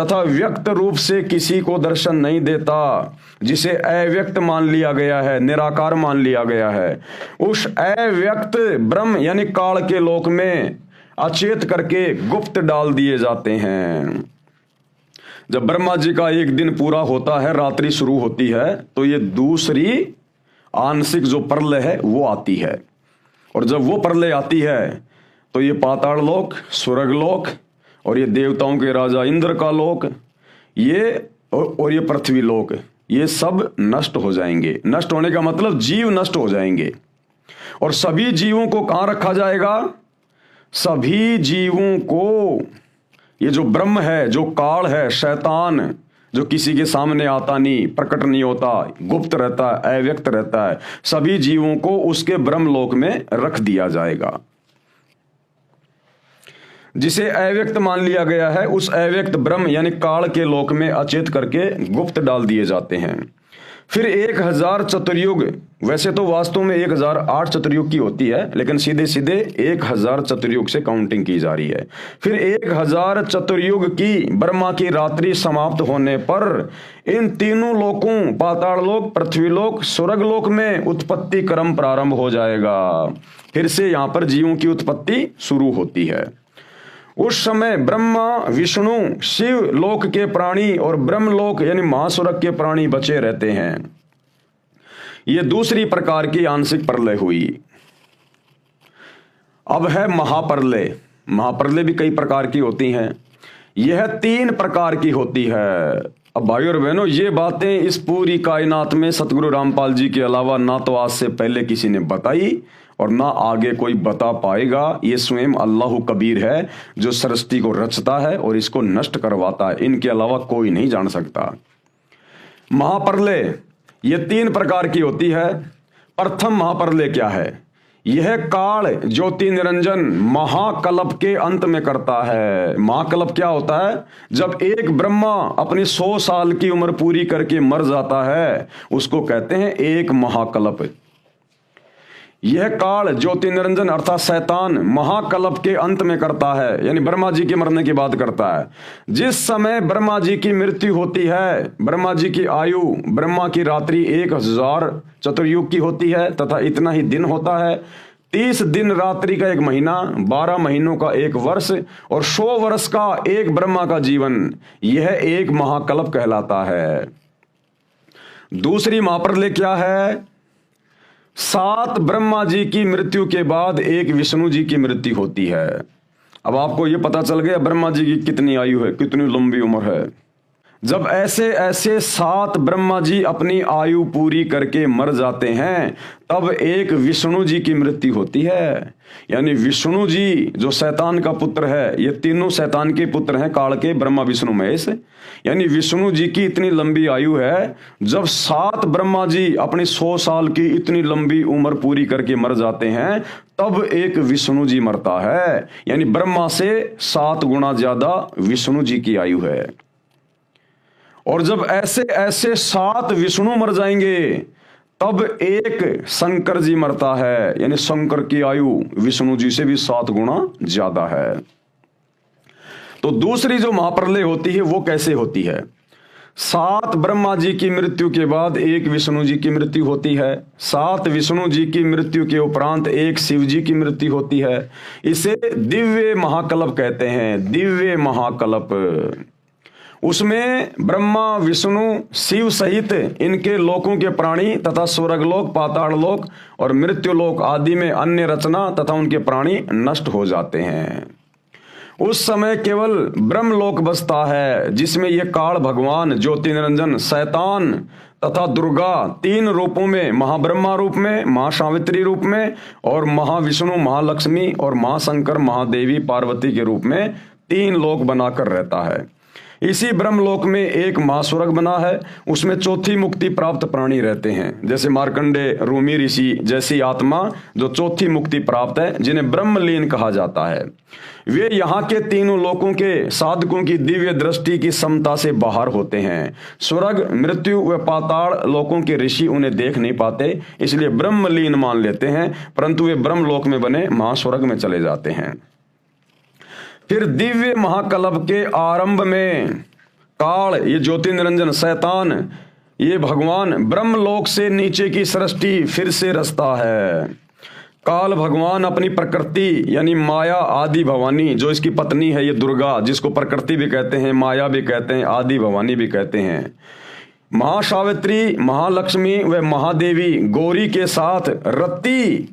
तथा व्यक्त रूप से किसी को दर्शन नहीं देता, जिसे अव्यक्त मान लिया गया है, निराकार मान लिया गया है, उस अव्यक्त ब्रह्म यानी काल के लोक में अचेत करके गुप्त डाल दिए जाते हैं। जब ब्रह्मा जी का एक दिन पूरा होता है, रात्रि शुरू होती है, तो ये दूसरी आंशिक जो प्रलय है वो आती है। और जब वो प्रलय आती है तो ये पाताल लोक, स्वर्ग लोक और ये देवताओं के राजा इंद्र का लोक, ये और ये पृथ्वी लोक, ये सब नष्ट हो जाएंगे। नष्ट होने का मतलब जीव नष्ट हो जाएंगे। और सभी जीवों को कहां रखा जाएगा? सभी जीवों को ये जो ब्रह्म है, जो काल है, शैतान जो किसी के सामने आता नहीं, प्रकट नहीं होता, गुप्त रहता है, अव्यक्त रहता है, सभी जीवों को उसके ब्रह्मलोक में रख दिया जाएगा। जिसे अव्यक्त मान लिया गया है, उस अव्यक्त ब्रह्म यानी काल के लोक में अचेत करके गुप्त डाल दिए जाते हैं। फिर 1000 चतुर्युग, वैसे तो वास्तव में 1008 चतुर्युग की होती है, लेकिन सीधे सीधे 1000 चतुर्युग से काउंटिंग की जा रही है। फिर 1000 चतुर्युग की ब्रह्मा की रात्रि समाप्त होने पर इन तीनों लोकों, पाताल लोक, पृथ्वी लोक, स्वर्ग लोक में उत्पत्ति क्रम प्रारंभ हो जाएगा। फिर से यहां पर जीवों की उत्पत्ति शुरू होती है। उस समय ब्रह्मा, विष्णु, शिव लोक के प्राणी और ब्रह्मलोक यानी महास्वर्ग के प्राणी बचे रहते हैं। यह दूसरी प्रकार की आंशिक प्रलय हुई। अब है महाप्रलय। महाप्रलय भी कई प्रकार की होती हैं, यह 3 प्रकार की होती है। अब भाइयों और बहनों, ये बातें इस पूरी कायनात में सतगुरु रामपाल जी के अलावा ना तो आज से पहले किसी ने बताई और ना आगे कोई बता पाएगा। ये स्वयं अल्लाह कबीर है जो सृष्टि को रचता है और इसको नष्ट करवाता है। इनके अलावा कोई नहीं जान सकता। महाप्रलय ये 3 प्रकार की होती है। प्रथम महाप्रलय क्या है? यह काल ज्योति निरंजन महाकल्प के अंत में करता है। महाकल्प क्या होता है? जब एक ब्रह्मा अपनी 100 साल की उम्र पूरी करके मर जाता है, उसको कहते हैं एक महाकल्प। यह काल ज्योति निरंजन अर्थात शैतान महाकल्प के अंत में करता है, यानी ब्रह्मा जी के मरने की बात करता है। जिस समय ब्रह्मा जी की मृत्यु होती है, ब्रह्मा जी की आयु, ब्रह्मा की रात्रि 1000 चतुर्युग की होती है तथा इतना ही दिन होता है। 30 दिन रात्रि का एक महीना, 12 महीनों का एक वर्ष और 100 वर्ष का एक ब्रह्मा का जीवन, यह एक महाकल्प कहलाता है। दूसरी महाप्रलय क्या है? 7 ब्रह्मा जी की मृत्यु के बाद एक विष्णु जी की मृत्यु होती है। अब आपको यह पता चल गया ब्रह्मा जी की कितनी आयु है, कितनी लंबी उम्र है। जब ऐसे ऐसे 7 ब्रह्मा जी अपनी आयु पूरी करके मर जाते हैं, तब एक विष्णु जी की मृत्यु होती है। यानी विष्णु जी जो शैतान का पुत्र है, ये तीनों शैतान के पुत्र हैं, काल के, ब्रह्मा विष्णु महेश। यानी विष्णु जी की इतनी लंबी आयु है, जब 7 ब्रह्मा जी अपनी 100 साल की इतनी लंबी उम्र पूरी करके मर जाते हैं, तब एक विष्णु जी मरता है। यानी ब्रह्मा से 7 गुना ज्यादा विष्णु जी की आयु है। और जब ऐसे ऐसे 7 विष्णु मर जाएंगे, तब एक शंकर जी मरता है। यानी शंकर की आयु विष्णु जी से भी 7 गुना ज्यादा है। तो दूसरी जो महाप्रलय होती है वो कैसे होती है? 7 ब्रह्मा जी की मृत्यु के बाद एक विष्णु जी की मृत्यु होती है। 7 विष्णु जी की मृत्यु के उपरांत एक शिव जी की मृत्यु होती है। इसे दिव्य महाकल्प कहते हैं, दिव्य महाकल्प। उसमें ब्रह्मा विष्णु शिव सहित इनके लोकों के प्राणी तथा स्वर्गलोक, पाताल लोक और मृत्युलोक आदि में अन्य रचना तथा उनके प्राणी नष्ट हो जाते हैं। उस समय केवल ब्रह्मलोक बसता है, जिसमें यह काल भगवान ज्योति निरंजन शैतान तथा दुर्गा 3 रूपों में, महाब्रह्मा रूप में, महासावित्री रूप में और महाविष्णु, महालक्ष्मी और महाशंकर, महादेवी, पार्वती के रूप में 3 लोक बनाकर रहता है। इसी ब्रह्मलोक में एक महास्वर्ग बना है, उसमें चौथी मुक्ति प्राप्त प्राणी रहते हैं, जैसे मार्कंडे, रूमी ऋषि जैसी आत्मा जो चौथी मुक्ति प्राप्त है, जिन्हें ब्रह्मलीन कहा जाता है। वे यहाँ के तीनों लोकों के साधकों की दिव्य दृष्टि की समता से बाहर होते हैं। स्वर्ग, मृत्यु व पाताल लोकों के ऋषि उन्हें देख नहीं पाते, इसलिए ब्रह्मलीन मान लेते हैं, परंतु वे ब्रह्मलोक में बने महास्वर्ग में चले जाते हैं। फिर दिव्य महाकल्प के आरंभ में काल, ये ज्योति निरंजन शैतान, ये भगवान ब्रह्मलोक से नीचे की सृष्टि फिर से रचता है। काल भगवान अपनी प्रकृति यानी माया आदि भवानी, जो इसकी पत्नी है ये दुर्गा, जिसको प्रकृति भी कहते हैं, माया भी कहते हैं, आदि भवानी भी कहते हैं, महासावित्री, महालक्ष्मी व महादेवी गौरी के साथ रति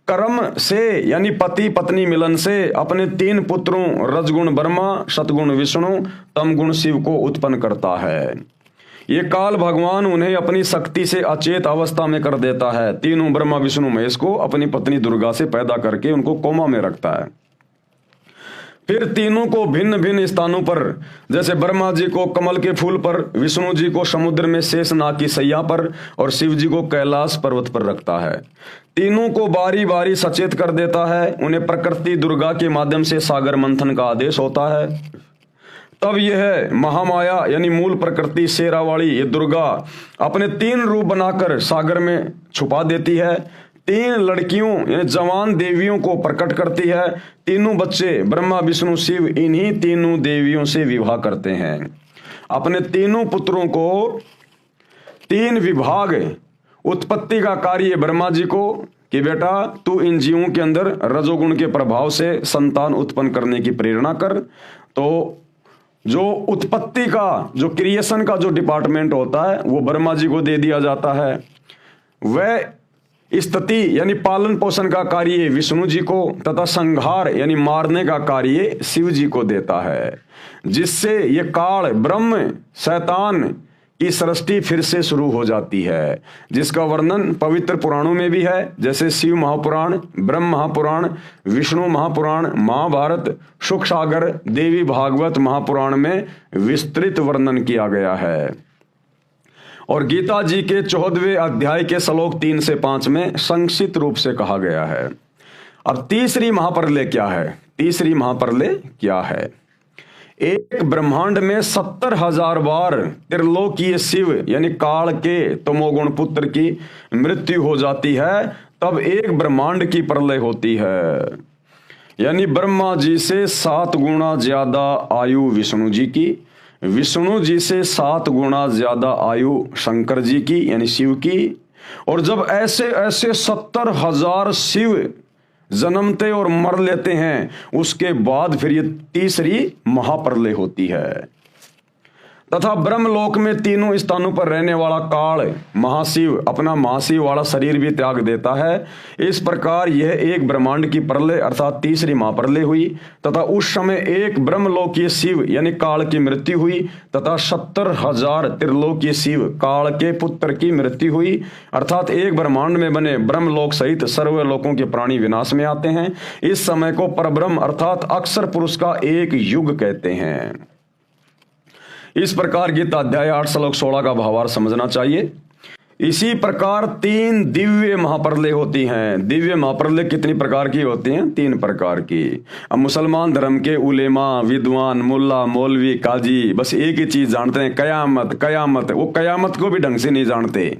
कर्म से यानी पति पत्नी मिलन से अपने 3 पुत्रों रजगुण ब्रह्मा, सतगुण विष्णु, तमगुण शिव को उत्पन्न करता है। ये काल भगवान उन्हें अपनी शक्ति से अचेत अवस्था में कर देता है। तीनों ब्रह्मा विष्णु महेश को अपनी पत्नी दुर्गा से पैदा करके उनको कोमा में रखता है। फिर तीनों को भिन्न भिन्न स्थानों पर, जैसे ब्रह्मा जी को कमल के फूल पर, विष्णु जी को समुद्र में शेषनाग की सैया पर और शिव जी को कैलाश पर्वत पर रखता है। तीनों को बारी बारी सचेत कर देता है। उन्हें प्रकृति दुर्गा के माध्यम से सागर मंथन का आदेश होता है। तब यह महामाया यानी मूल प्रकृति शेरावाली ये दुर्गा अपने 3 रूप बनाकर सागर में छुपा देती है। 3 लड़कियों यानी जवान देवियों को प्रकट करती है। तीनों बच्चे ब्रह्मा विष्णु शिव इन्हीं तीनों देवियों से विवाह करते हैं। अपने तीनों पुत्रों को 3 विभाग उत्पत्ति का कार्य ब्रह्मा जी को कि बेटा तू इन जीवों के अंदर रजोगुण के प्रभाव से संतान उत्पन्न करने की प्रेरणा कर। तो जो उत्पत्ति का, जो क्रिएशन का जो डिपार्टमेंट होता है वो ब्रह्मा जी को दे दिया जाता है। वह स्थिति यानी पालन पोषण का कार्य विष्णु जी को तथा संहार यानी मारने का कार्य शिव जी को देता है, जिससे ये काल ब्रह्म शैतान की सृष्टि फिर से शुरू हो जाती है, जिसका वर्णन पवित्र पुराणों में भी है, जैसे शिव महापुराण, ब्रह्म महापुराण, विष्णु महापुराण, महाभारत, सुख सागर, देवी भागवत महापुराण में विस्तृत वर्णन किया गया है। और गीता जी के 14वें अध्याय के श्लोक 3 से 5 में संक्षिप्त रूप से कहा गया है। अब तीसरी महाप्रलय क्या है? तीसरी महाप्रलय क्या है? एक ब्रह्मांड में 70,000 बार त्रिलोकीय शिव यानी काल के तमोगुण पुत्र की मृत्यु हो जाती है, तब एक ब्रह्मांड की प्रलय होती है। यानी ब्रह्मा जी से 7 गुना ज्यादा आयु विष्णु जी की, विष्णु जी से 7 गुना ज्यादा आयु शंकर जी की यानी शिव की। और जब ऐसे ऐसे 70,000 शिव जन्मते और मर लेते हैं, उसके बाद फिर ये तीसरी महाप्रलय होती है। तथा ब्रह्मलोक में तीनों स्थानों पर रहने वाला काल महाशिव अपना महाशिव वाला शरीर भी त्याग देता है। इस प्रकार यह एक ब्रह्मांड की प्रलय अर्थात तीसरी महाप्रलय हुई। तथा उस समय एक ब्रह्मलोकीय शिव यानी काल की मृत्यु हुई तथा 70,000 त्रिलोकीय शिव काल के पुत्र की मृत्यु हुई। अर्थात एक ब्रह्मांड में बने ब्रह्मलोक सहित सर्वलोकों के प्राणी विनाश में आते हैं। इस समय को परब्रह्म अर्थात अक्षर पुरुष का एक युग कहते हैं। इस प्रकार गीता अध्याय 8 श्लोक 16 का भावार्थ समझना चाहिए। इसी प्रकार 3 दिव्य महाप्रलय होती हैं। दिव्य महाप्रलय कितनी प्रकार की होती हैं? 3 प्रकार की। अब मुसलमान धर्म के उलेमा, विद्वान, मुल्ला, मौलवी, काजी बस एक ही चीज जानते हैं, कयामत कयामत। वो कयामत को भी ढंग से नहीं जानते।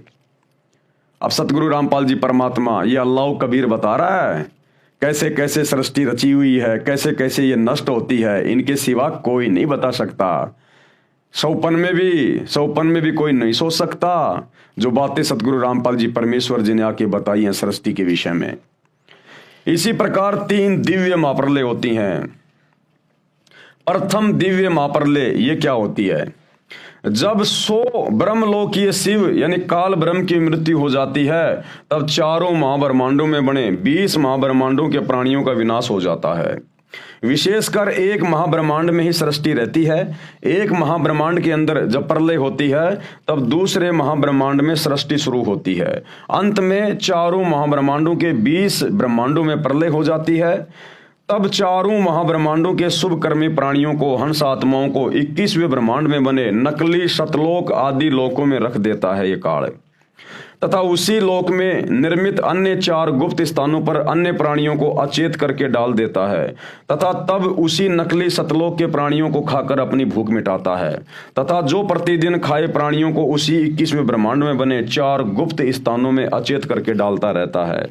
अब सतगुरु रामपाल जी परमात्मा ये अल्लाह कबीर बता रहा है कैसे कैसे सृष्टि रची हुई है, कैसे कैसे ये नष्ट होती है, इनके सिवा कोई नहीं बता सकता। सौपन में भी कोई नहीं सोच सकता जो बातें सतगुरु रामपाल जी परमेश्वर जी ने आके बताई हैं सृष्टि के विषय में। इसी प्रकार 3 दिव्य महाप्रलय होती हैं। प्रथम दिव्य महाप्रलय ये क्या होती है? जब 100 ब्रह्मलोकीय शिव यानी काल ब्रह्म की मृत्यु हो जाती है, तब चारों महाब्रह्मांडों में बने 20 महाब्रह्मांडों के प्राणियों का विनाश हो जाता है। विशेषकर एक महाब्रह्मांड में ही सृष्टि रहती है। एक महाब्रह्मांड के अंदर जब प्रलय होती है, तब दूसरे महाब्रह्मांड में सृष्टि शुरू होती है। अंत में चारों महाब्रह्मांडों के 20 ब्रह्मांडों में प्रलय हो जाती है। तब चारों महाब्रह्मांडों के शुभ कर्मी प्राणियों को, हंस आत्माओं को 21वें ब्रह्मांड में बने नकली सतलोक आदि लोकों में रख देता है ये काल। तथा उसी लोक में निर्मित अन्य 4 गुप्त स्थानों पर अन्य प्राणियों को अचेत करके डाल देता है। तथा तब उसी नकली सतलोक के प्राणियों को खाकर अपनी भूख मिटाता है। तथा जो प्रतिदिन खाए प्राणियों को उसी 21वें ब्रह्मांड में बने 4 गुप्त स्थानों में अचेत करके डालता रहता है।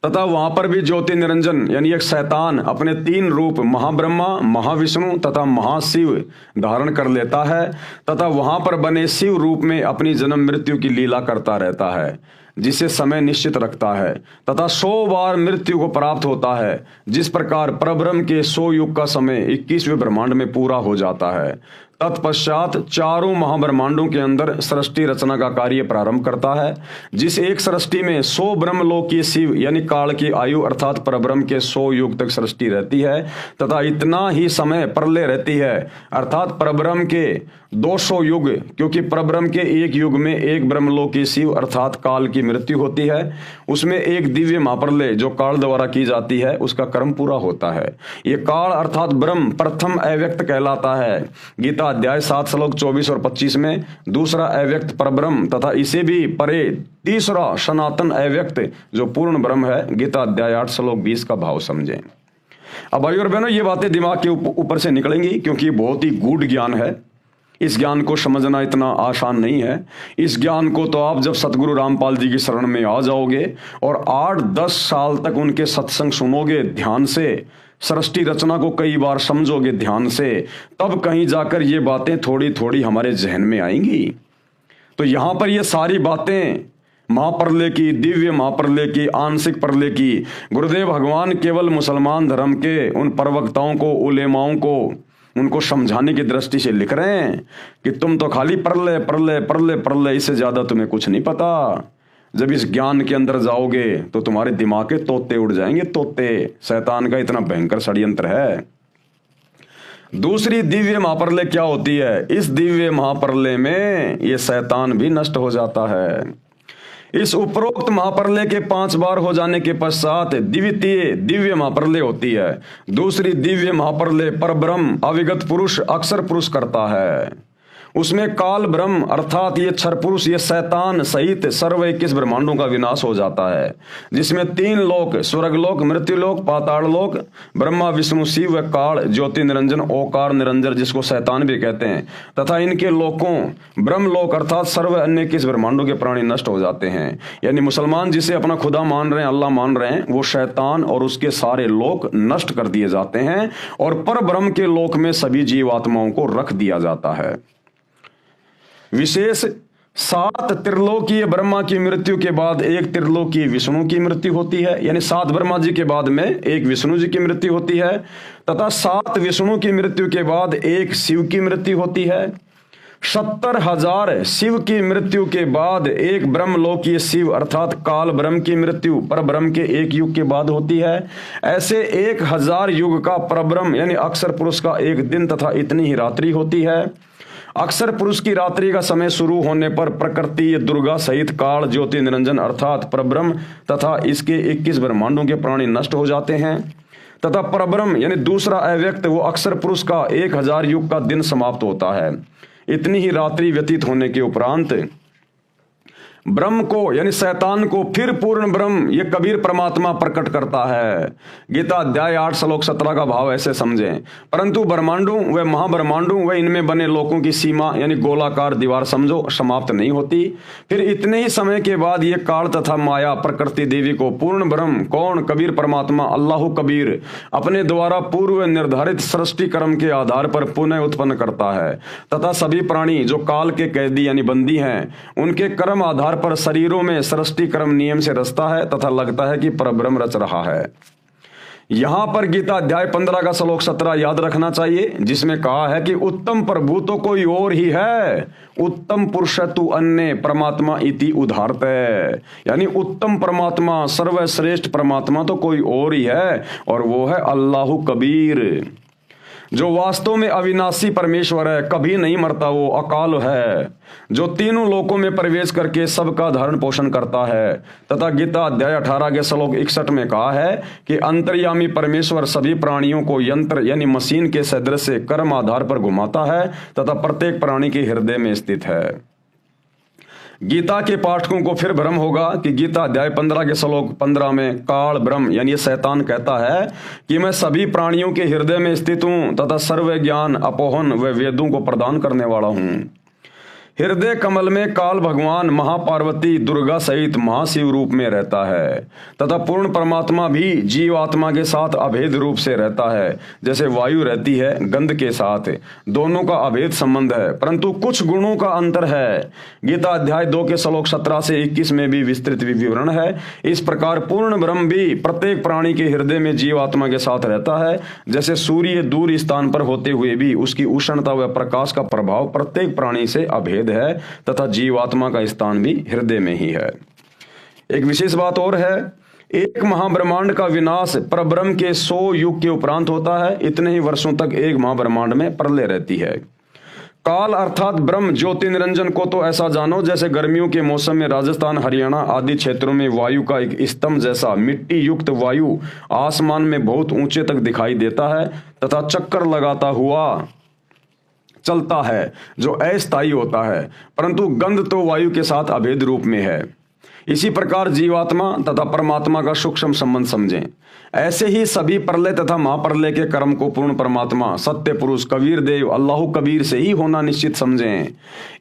तथा वहां पर भी ज्योति निरंजन यानी एक शैतान अपने 3 रूप महाब्रह्मा, महाविष्णु तथा महाशिव धारण कर लेता है। तथा वहां पर बने शिव रूप में अपनी जन्म मृत्यु की लीला करता रहता है, जिसे समय निश्चित रखता है। तथा 100 बार मृत्यु को प्राप्त होता है। जिस प्रकार परब्रह्म के 100 युग का समय 21वें ब्रह्मांड में पूरा हो जाता है। तत्पश्चात चारों महाब्रह्मांडों के अंदर सृष्टि रचना का कार्य प्रारंभ करता है। जिस एक सृष्टि में 100 ब्रह्मलोकीय शिव यानी काल की आयु अर्थात परब्रह्म के 100 युग तक सृष्टि रहती है। तथा इतना ही समय प्रलय रहती है अर्थात परब्रह्म के 200 युग, क्योंकि परब्रह्म के एक युग में एक ब्रह्मलोकीय शिव अर्थात काल की मृत्यु होती है। उसमें एक दिव्य महाप्रलय जो काल द्वारा की जाती है उसका कर्म पूरा होता है। ये काल अर्थात ब्रह्म प्रथम अव्यक्त कहलाता है। गीता अध्याय 7 श्लोक 24 और 25 में दूसरा अव्यक्त परब्रह्म तथा इसे भी परे तीसरा सनातन अव्यक्त जो पूर्ण ब्रह्म है। गीता अध्याय 8 श्लोक 20 का भाव समझें। अब भाई और बहनों ये बातें दिमाग के ऊपर से निकलेंगी क्योंकि ये बहुत ही गूढ़ ज्ञान है। इस ज्ञान को समझना इतना आसान नहीं है। इस ज्ञान को तो आप जब सतगुरु रामपाल जी की शरण में आ जाओगे और 8-10 साल तक उनके सत्संग सुनोगे ध्यान से, सृष्टि रचना को कई बार समझोगे ध्यान से, तब कहीं जाकर ये बातें थोड़ी थोड़ी हमारे जहन में आएंगी। तो यहां पर ये सारी बातें महाप्रलय की, दिव्य महाप्रलय की, आंशिक प्रलय की, गुरुदेव भगवान केवल मुसलमान धर्म के उन प्रवक्ताओं को, उलेमाओं को, उनको समझाने की दृष्टि से लिख रहे हैं कि तुम तो खाली प्रलय प्रलय प्रलय प्रलय, इससे ज्यादा तुम्हें कुछ नहीं पता। जब इस ज्ञान के अंदर जाओगे तो तुम्हारे दिमाग के तोते उड़ जाएंगे, तोते। शैतान का इतना भयंकर षड्यंत्र है। दूसरी दिव्य महाप्रलय क्या होती है? इस दिव्य महाप्रलय में ये शैतान भी नष्ट हो जाता है। इस उपरोक्त महाप्रलय के 5 बार हो जाने के पश्चात द्वितीय दिव्य महाप्रलय होती है। दूसरी दिव्य महाप्रलय परब्रह्म अविगत पुरुष अक्षर पुरुष करता है। उसमें काल ब्रह्म अर्थात ये क्षर पुरुष, ये शैतान सहित सर्व 21 ब्रह्मांडों का विनाश हो जाता है, जिसमें 3 लोक, स्वर्गलोक, मृत्युलोक, पाताल लोक, ब्रह्मा विष्णु शिव व काल ज्योति निरंजन ओकार निरंजन जिसको शैतान भी कहते हैं, तथा इनके लोकों ब्रह्मलोक अर्थात सर्व अन्य 21 ब्रह्मांडों के प्राणी नष्ट हो जाते हैं। यानी मुसलमान जिसे अपना खुदा मान रहे हैं, अल्लाह मान रहे हैं, वो शैतान और उसके सारे लोक नष्ट कर दिए जाते हैं और पर ब्रह्म के लोक में सभी जीवात्माओं को रख दिया जाता है। विशेष 7 त्रिलोकीय ब्रह्मा की मृत्यु के बाद एक त्रिलोकीय विष्णु की मृत्यु होती है, यानी 7 ब्रह्मा जी के बाद में एक विष्णु जी की मृत्यु होती है, तथा 7 विष्णु की मृत्यु के बाद एक शिव की मृत्यु होती है। 70,000 शिव की मृत्यु के बाद एक ब्रह्मलोकीय शिव अर्थात काल ब्रह्म की मृत्यु पर ब्रह्म के एक युग के बाद होती है। ऐसे 1000 युग का परब्रह्म यानी अक्षर पुरुष का एक दिन तथा इतनी ही रात्रि होती है। अक्षर पुरुष की रात्रि का समय शुरू होने पर प्रकृति दुर्गा सहित काल ज्योति निरंजन अर्थात परब्रह्म तथा इसके 21 ब्रह्मांडों के प्राणी नष्ट हो जाते हैं, तथा परब्रह्म यानी दूसरा अव्यक्त वो अक्षर पुरुष का 1000 युग का दिन समाप्त होता है। इतनी ही रात्रि व्यतीत होने के उपरांत ब्रह्म को यानी शैतान को फिर पूर्ण ब्रह्म ये कबीर परमात्मा प्रकट करता है। गीता अध्याय 8 श्लोक 17 का भाव ऐसे समझें, परंतु ब्रह्मांडों व महाब्रह्मांडों व इनमें बने लोकों की सीमा यानी गोलाकार दीवार समझो समाप्त नहीं होती। फिर इतने ही समय के बाद ये काल तथा माया प्रकृति देवी को पूर्ण ब्रह्म कौन कबीर परमात्मा अल्लाह कबीर अपने द्वारा पूर्व निर्धारित सृष्टि कर्म के आधार पर पुनः उत्पन्न करता है, तथा सभी प्राणी जो काल के कैदी यानी बंदी हैं उनके कर्म आधार पर शरीरों में सृष्टि कर्म नियम से रचता है तथा लगता है कि परब्रह्म रच रहा है। यहां पर गीता अध्याय 15 का श्लोक 17 याद रखना चाहिए, जिसमें कहा है कि उत्तम प्रभु तो कोई और ही है, उत्तम पुरुष तु अन्य परमात्मा इति उदाहरत है। यानी उत्तम परमात्मा सर्वश्रेष्ठ परमात्मा तो कोई और ही है और वो है अल्लाह कबीर, जो वास्तव में अविनाशी परमेश्वर है, कभी नहीं मरता, वो अकाल है, जो तीनों लोकों में प्रवेश करके सबका धारण पोषण करता है। तथा गीता अध्याय 18 के श्लोक 61 में कहा है कि अंतर्यामी परमेश्वर सभी प्राणियों को यंत्र यानी मशीन के सदृश से कर्म आधार पर घुमाता है तथा प्रत्येक प्राणी के हृदय में स्थित है। गीता के पाठकों को फिर भ्रम होगा कि गीता अध्याय 15 के श्लोक 15 में काल ब्रह्म यानी शैतान कहता है कि मैं सभी प्राणियों के हृदय में स्थित हूं तथा सर्व ज्ञान अपोहन व वेदों को प्रदान करने वाला हूं। हृदय कमल में काल भगवान महापार्वती दुर्गा सहित महाशिव रूप में रहता है तथा पूर्ण परमात्मा भी जीव आत्मा के साथ अभेद रूप से रहता है, जैसे वायु रहती है गंध के साथ, दोनों का अभेद संबंध है परंतु कुछ गुणों का अंतर है। गीता अध्याय 2 के श्लोक 17 से 21 में भी विस्तृत विवरण है। इस प्रकार पूर्ण ब्रह्म भी प्रत्येक प्राणी के हृदय में जीव आत्मा के साथ रहता है, जैसे सूर्य दूर स्थान पर होते हुए भी उसकी उष्णता व प्रकाश का प्रभाव प्रत्येक प्राणी से अभेद है तथा जीवात्मा का स्थान भी हृदय में ही है। एक विशेष बात और है, एक महाब्रह्मांड का विनाश परब्रह्म के 100 युग के उपरांत होता है। इतने ही वर्षों तक एक महाब्रह्मांड में प्रलय रहती है। काल अर्थात ब्रह्म ज्योति निरंजन को तो ऐसा जानो जैसे गर्मियों के मौसम में राजस्थान हरियाणा आदि क्षेत्रों में वायु का एक स्तंभ जैसा मिट्टी युक्त वायु आसमान में बहुत ऊंचे तक दिखाई देता है तथा चक्कर लगाता हुआ चलता है, जो अस्थायी होता है, परंतु गंध तो वायु के साथ अभेद रूप में है। इसी प्रकार जीवात्मा तथा परमात्मा का सूक्ष्म संबंध समझें। ऐसे ही सभी प्रलय तथा महाप्रलय के कर्म को पूर्ण परमात्मा सत्य पुरुष कबीर देव अल्लाह कबीर से ही होना निश्चित समझें।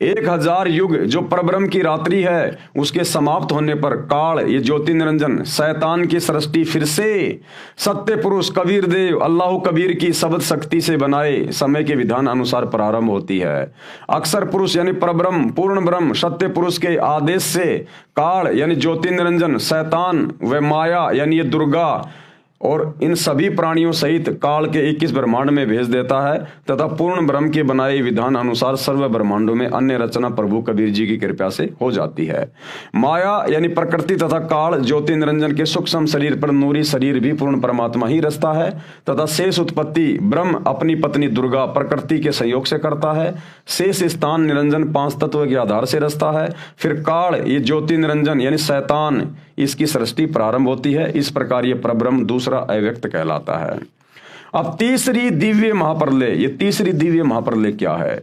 1000 युग जो परब्रह्म की रात्रि है उसके समाप्त होने पर काल ये ज्योति निरंजन शैतान की सृष्टि फिर से सत्य पुरुष कबीर देव अल्लाह कबीर की शब्द शक्ति से बनाए समय के विधान अनुसार प्रारंभ होती है। अक्षर पुरुष यानी परब्रह्म पूर्ण ब्रह्म सत्य पुरुष के आदेश से काल यानी ज्योति निरंजन शैतान व माया यानी ये दुर्गा और इन सभी प्राणियों सहित काल के 21 ब्रह्मांड में भेज देता है तथा पूर्ण ब्रह्म के बनाए विधान अनुसार सर्व ब्रह्मांडों में अन्य रचना प्रभु कबीर जी की कृपा से हो जाती है। माया यानी प्रकृति तथा काल ज्योति निरंजन के सूक्ष्म शरीर पर नूरी शरीर भी पूर्ण परमात्मा ही रचता है तथा शेष उत्पत्ति ब्रह्म अपनी पत्नी दुर्गा प्रकृति के सहयोग से करता है। शेष स्थान निरंजन 5 तत्व के आधार से रचता है। फिर काल ये ज्योति निरंजन यानी शैतान इसकी सृष्टि प्रारंभ होती है। इस प्रकार ये परब्रह्म दूसरा अव्यक्त कहलाता है। अब तीसरी दिव्य महाप्रलय, ये तीसरी दिव्य महाप्रलय क्या है?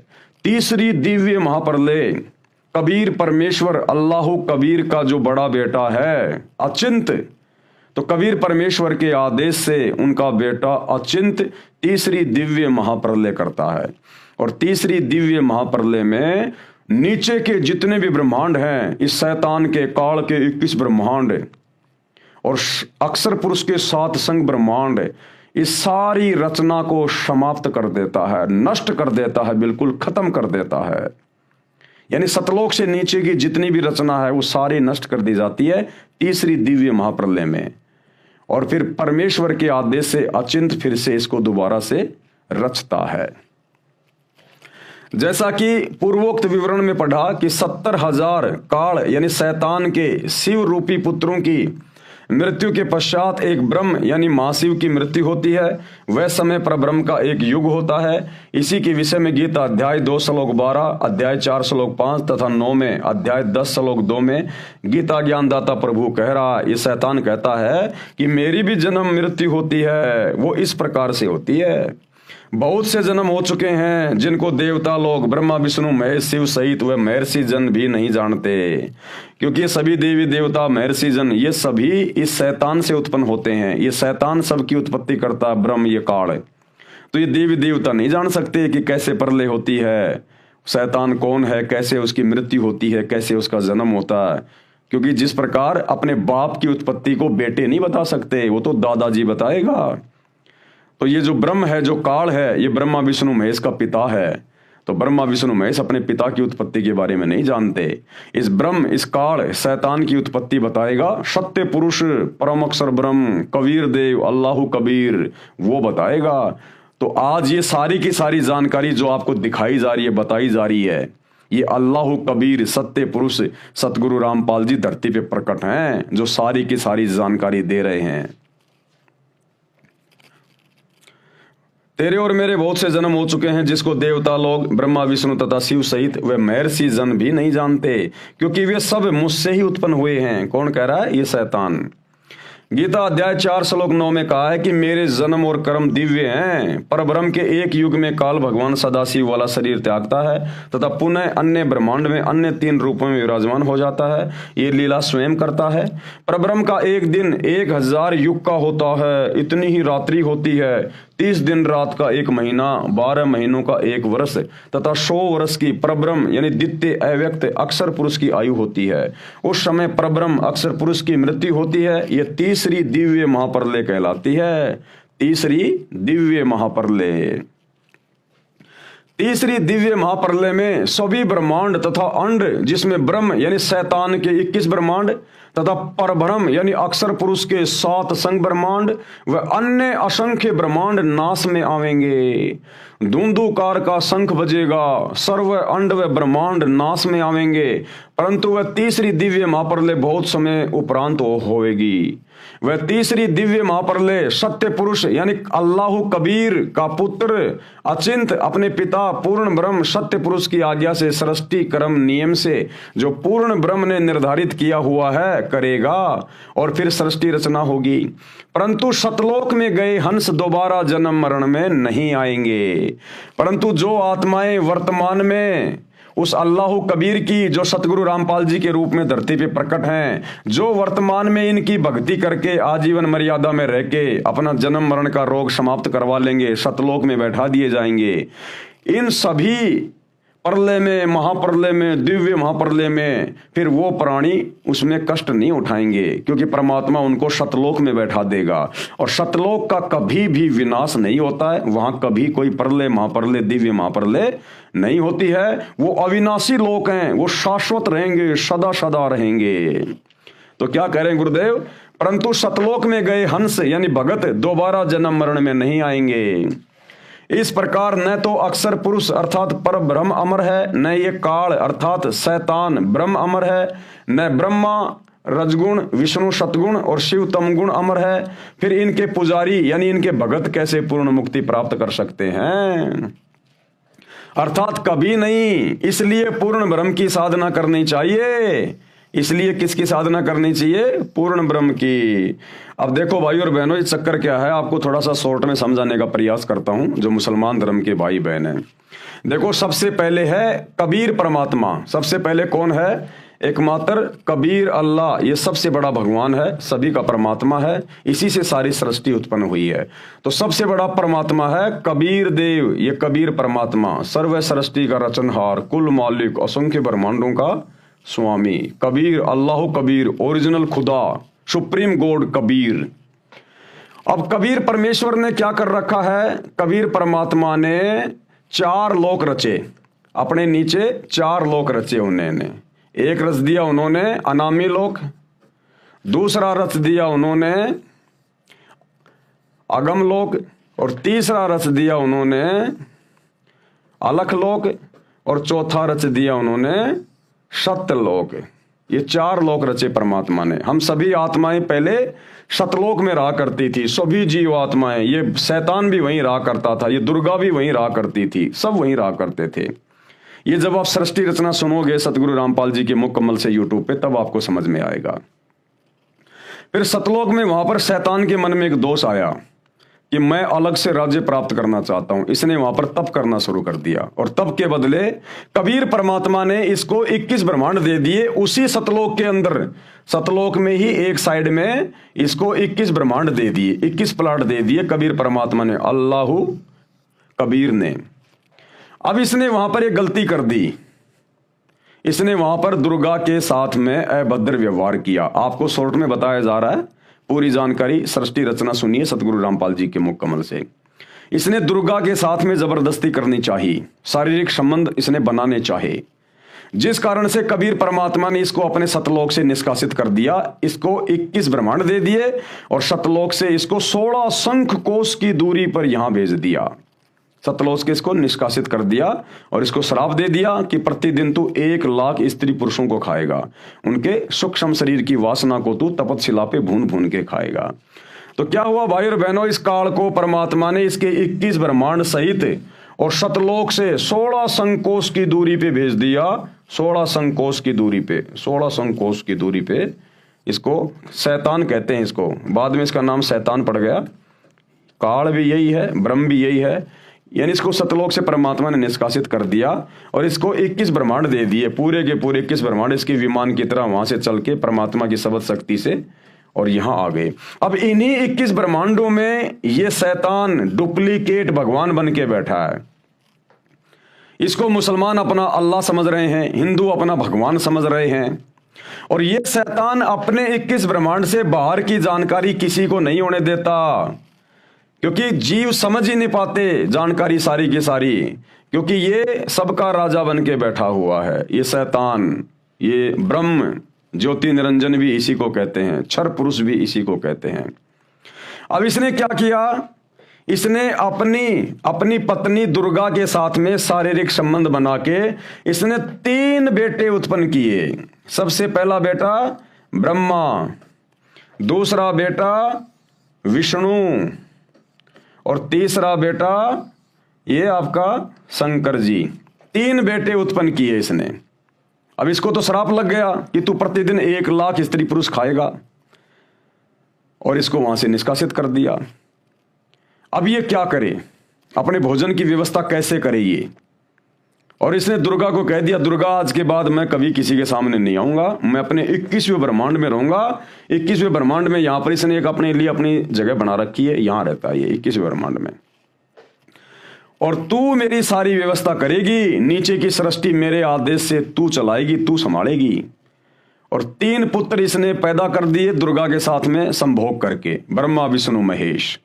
तीसरी दिव्य महाप्रलय कबीर परमेश्वर अल्लाह कबीर का जो बड़ा बेटा है अचिंत, तो कबीर परमेश्वर के आदेश से उनका बेटा अचिंत तीसरी दिव्य महाप्रलय करता है। और तीसरी दिव्य महाप्रलय में नीचे के जितने भी ब्रह्मांड हैं, इस शैतान के काल के 21 ब्रह्मांड और अक्षर पुरुष के 7 संग ब्रह्मांड, इस सारी रचना को समाप्त कर देता है, नष्ट कर देता है, बिल्कुल खत्म कर देता है। यानी सतलोक से नीचे की जितनी भी रचना है वो सारी नष्ट कर दी जाती है तीसरी दिव्य महाप्रलय में। और फिर परमेश्वर के आदेश से अचिंत फिर से इसको दोबारा से रचता है। जैसा कि पूर्वोक्त विवरण में पढ़ा कि 70,000 काल यानी शैतान के शिव रूपी पुत्रों की मृत्यु के पश्चात एक ब्रह्म यानी महाशिव की मृत्यु होती है। वह समय पर ब्रह्म का एक युग होता है। इसी के विषय में गीता अध्याय 2 श्लोक 12, अध्याय 4 श्लोक 5 तथा 9 में, अध्याय 10 श्लोक 2 में गीता ज्ञानदाता प्रभु कह रहा, ये शैतान कहता है कि मेरी भी जन्म मृत्यु होती है, वो इस प्रकार से होती है। बहुत से जन्म हो चुके हैं जिनको देवता लोग ब्रह्मा विष्णु महेश शिव सहित वह महर्षि जन भी नहीं जानते, क्योंकि ये सभी देवी देवता महर्षि जन ये सभी इस शैतान से उत्पन्न होते हैं। ये शैतान सबकी उत्पत्ति करता है, ब्रह्म ये काल। तो ये देवी देवता नहीं जान सकते कि कैसे प्रलय होती है, शैतान कौन है, कैसे उसकी मृत्यु होती है, कैसे उसका जन्म होता है। क्योंकि जिस प्रकार अपने बाप की उत्पत्ति को बेटे नहीं बता सकते, वो तो दादाजी बताएगा। तो ये जो ब्रह्म है, जो काल है, ये ब्रह्मा विष्णु महेश का पिता है। तो ब्रह्मा विष्णु महेश अपने पिता की उत्पत्ति के बारे में नहीं जानते। इस ब्रह्म, इस काल शैतान की उत्पत्ति बताएगा सत्य पुरुष परम अक्षर ब्रह्म कबीर देव अल्लाह कबीर, वो बताएगा। तो आज ये सारी की सारी जानकारी जो आपको दिखाई जा रही है, बताई जा रही है, ये अल्लाह कबीर सत्य पुरुष सतगुरु रामपाल जी धरती पे प्रकट हैं, जो सारी की सारी जानकारी दे रहे हैं। तेरे और मेरे बहुत से जन्म हो चुके हैं जिसको देवता लोग ब्रह्मा विष्णु तथा शिव सहित वे महर्षि जन भी नहीं जानते, क्योंकि वे सब मुझसे ही उत्पन्न हुए हैं। कौन कह रहा है? ये शैतान। गीता अध्याय 4 श्लोक 9 में कहा है कि मेरे जन्म और कर्म दिव्य हैं। पर ब्रह्म के एक युग में काल भगवान सदाशिव वाला शरीर त्यागता है तथा पुनः अन्य ब्रह्मांड में अन्य 3 रूपों में विराजमान हो जाता है। ये लीला स्वयं करता है। पर ब्रह्म का एक दिन 1000 युग का होता है, इतनी ही रात्रि होती है। 30 दिन रात का 1 महीना, 12 महीनों का 1 वर्ष तथा 100 वर्ष की परब्रह्म यानी द्वितीय अव्यक्त अक्षर पुरुष की आयु होती है। उस समय परब्रह्म अक्षर पुरुष की मृत्यु होती है। ये तीसरी दिव्य महाप्रलय कहलाती है। तीसरी दिव्य महाप्रलय। तीसरी दिव्य महाप्रलय में सभी ब्रह्मांड तथा अंड, जिसमें ब्रह्म यानी शैतान के 21 ब्रह्मांड तथा परब्रह्म यानी अक्षर पुरुष के 7 संग ब्रह्मांड व अन्य असंख्य ब्रह्मांड नाश में आवेंगे। धुंधुकार का शंख बजेगा, सर्व अंड व ब्रह्मांड नाश में आवेंगे, परंतु वह तीसरी दिव्य महाप्रलय बहुत समय उपरांत होवेगी। वह तीसरी दिव्य महाप्रलय सत्य पुरुष यानी अल्लाह कबीर का पुत्र अचिंत अपने पिता पूर्ण ब्रह्म सत्य पुरुष की आज्ञा से सृष्टि कर्म नियम से जो पूर्ण ब्रह्म ने निर्धारित किया हुआ है करेगा, और फिर सृष्टि रचना होगी। परंतु सतलोक में गए हंस दोबारा जन्म मरण में नहीं आएंगे, परंतु जो आत्माएं वर्तमान में उस अल्लाह कबीर की, जो सतगुरु रामपाल जी के रूप में धरती पे प्रकट हैं, जो वर्तमान में इनकी भक्ति करके आजीवन मर्यादा में रह के अपना जन्म मरण का रोग समाप्त करवा लेंगे, सतलोक में बैठा दिए जाएंगे। इन सभी प्रलय में, महाप्रलय में, दिव्य महाप्रलय में फिर वो प्राणी उसमें कष्ट नहीं उठाएंगे, क्योंकि परमात्मा उनको सतलोक में बैठा देगा। और सतलोक का कभी भी विनाश नहीं होता है, वहां कभी कोई प्रलय महाप्रलय दिव्य महाप्रलय नहीं होती है। वो अविनाशी लोक हैं, वो शाश्वत रहेंगे, सदा सदा रहेंगे। तो क्या कह रहे हैं गुरुदेव? परंतु सतलोक में गए हंस यानी भगत दोबारा जन्म मरण में नहीं आएंगे। इस प्रकार न तो अक्षर पुरुष अर्थात पर ब्रह्म अमर है, न ये काल अर्थात शैतान ब्रह्म अमर है, न ब्रह्मा रजगुण विष्णु सतगुण और शिव तमगुण अमर है। फिर इनके पुजारी यानी इनके भगत कैसे पूर्ण मुक्ति प्राप्त कर सकते हैं? अर्थात कभी नहीं। इसलिए पूर्ण ब्रह्म की साधना करनी चाहिए। इसलिए किसकी साधना करनी चाहिए? पूर्ण ब्रह्म की। अब देखो भाई और बहनों, ये चक्कर क्या है, आपको थोड़ा सा शॉर्ट में समझाने का प्रयास करता हूं, जो मुसलमान धर्म के भाई बहन हैं। देखो, सबसे पहले है कबीर परमात्मा। सबसे पहले कौन है? एकमात्र कबीर अल्लाह, ये सबसे बड़ा भगवान है, सभी का परमात्मा है, इसी से सारी सृष्टि उत्पन्न हुई है। तो सबसे बड़ा परमात्मा है कबीर देव, ये कबीर परमात्मा, सर्व सृष्टि का रचनहार, कुल मालिक, असंख्य ब्रह्मांडों का स्वामी, कबीर, अल्लाह कबीर, ओरिजिनल खुदा, सुप्रीम गॉड कबीर। अब कबीर परमेश्वर ने क्या कर रखा है? कबीर परमात्मा ने 4 लोक रचे, अपने नीचे 4 लोक रचे उन्होंने। एक रच दिया उन्होंने अनामी लोक, दूसरा रच दिया उन्होंने अगम लोक, और तीसरा रच दिया उन्होंने अलख लोक, और चौथा रच दिया उन्होंने सत्यलोक। ये 4 लोक रचे परमात्मा ने। हम सभी आत्माएं पहले सतलोक में रहा करती थी, सभी जीव आत्माएं, ये शैतान भी वहीं रहा करता था, ये दुर्गा भी वहीं रहा करती थी, सब वहीं रहा करते थे। ये जब आप सृष्टि रचना सुनोगे सतगुरु रामपाल जी के मुकम्मल से यूट्यूब पे, तब आपको समझ में आएगा। फिर सतलोक में वहां पर शैतान के मन में एक दोष आया कि मैं अलग से राज्य प्राप्त करना चाहता हूं। इसने वहां पर तप करना शुरू कर दिया, और तप के बदले कबीर परमात्मा ने इसको 21 ब्रह्मांड दे दिए उसी सतलोक के अंदर। सतलोक में ही एक साइड में इसको 21 ब्रह्मांड दे दिए, 21 प्लाट दे दिए कबीर परमात्मा ने, अल्लाह कबीर ने। अब इसने वहां पर एक गलती कर दी, इसने वहां पर दुर्गा के साथ में अभद्र व्यवहार किया। आपको शॉर्ट में बताया जा रहा है, पूरी जानकारी सृष्टि रचना सुनिए सतगुरु रामपाल जी के मुख कमल से। इसने दुर्गा के साथ में जबरदस्ती करनी चाहिए, शारीरिक संबंध इसने बनाने चाहे, जिस कारण से कबीर परमात्मा ने इसको अपने सतलोक से निष्कासित कर दिया। इसको 21 ब्रह्मांड दे दिए और सतलोक से इसको 16 शंख कोश की दूरी पर यहां भेज दिया। सतलोक के इसको निष्कासित कर दिया और इसको श्राप दे दिया कि प्रतिदिन तू 1 लाख स्त्री पुरुषों को खाएगा, उनके सूक्ष्म शरीर की वासना को तू तपतशिला पे भून भून के खाएगा। तो क्या हुआ भाई और बहनों, इस काल को परमात्मा ने इसके 21 ब्रह्मांड सहित और सतलोक से 16 संकोश की दूरी पे भेज दिया। 16 संकोश की दूरी पे, 16 संकोश की दूरी पे इसको शैतान कहते हैं। इसको बाद में इसका नाम शैतान पड़ गया। काल भी यही है, ब्रह्म भी यही है, यानी इसको सतलोक से परमात्मा ने निष्कासित कर दिया और इसको 21 ब्रह्मांड दे दिए, पूरे के पूरे 21 ब्रह्मांड इसके विमान की तरह वहां से चल के परमात्मा की शब्द शक्ति से और यहां आ गए। अब इन्हीं 21 ब्रह्मांडों में ये शैतान डुप्लीकेट भगवान बन के बैठा है। इसको मुसलमान अपना अल्लाह समझ रहे हैं, हिंदू अपना भगवान समझ रहे हैं, और ये शैतान अपने 21 ब्रह्मांड से बाहर की जानकारी किसी को नहीं होने देता, क्योंकि जीव समझ ही नहीं पाते जानकारी सारी की सारी, क्योंकि ये सबका राजा बन के बैठा हुआ है। ये शैतान, ये ब्रह्म ज्योति निरंजन भी इसी को कहते हैं, क्षर पुरुष भी इसी को कहते हैं। अब इसने क्या किया, इसने अपनी पत्नी दुर्गा के साथ में शारीरिक संबंध बना के इसने 3 बेटे उत्पन्न किए। सबसे पहला बेटा ब्रह्मा, दूसरा बेटा विष्णु, और तीसरा बेटा ये आपका शंकर जी। 3 बेटे उत्पन्न किए इसने। अब इसको तो श्राप लग गया कि तू प्रतिदिन 1 लाख स्त्री पुरुष खाएगा, और इसको वहां से निष्कासित कर दिया। अब ये क्या करे, अपने भोजन की व्यवस्था कैसे करे ये, और इसने दुर्गा को कह दिया, दुर्गा आज के बाद मैं कभी किसी के सामने नहीं आऊंगा, मैं अपने 21वें ब्रह्मांड में रहूंगा। 21वें ब्रह्मांड में यहां पर इसने एक अपने लिए अपनी जगह बना रखी है, यहां रहता है ये 21वें ब्रह्मांड में, और तू मेरी सारी व्यवस्था करेगी, नीचे की सृष्टि मेरे आदेश से तू चलाएगी, तू संभालेगी। और 3 पुत्र इसने पैदा कर दिए दुर्गा के साथ में संभोग करके, ब्रह्मा विष्णु महेश।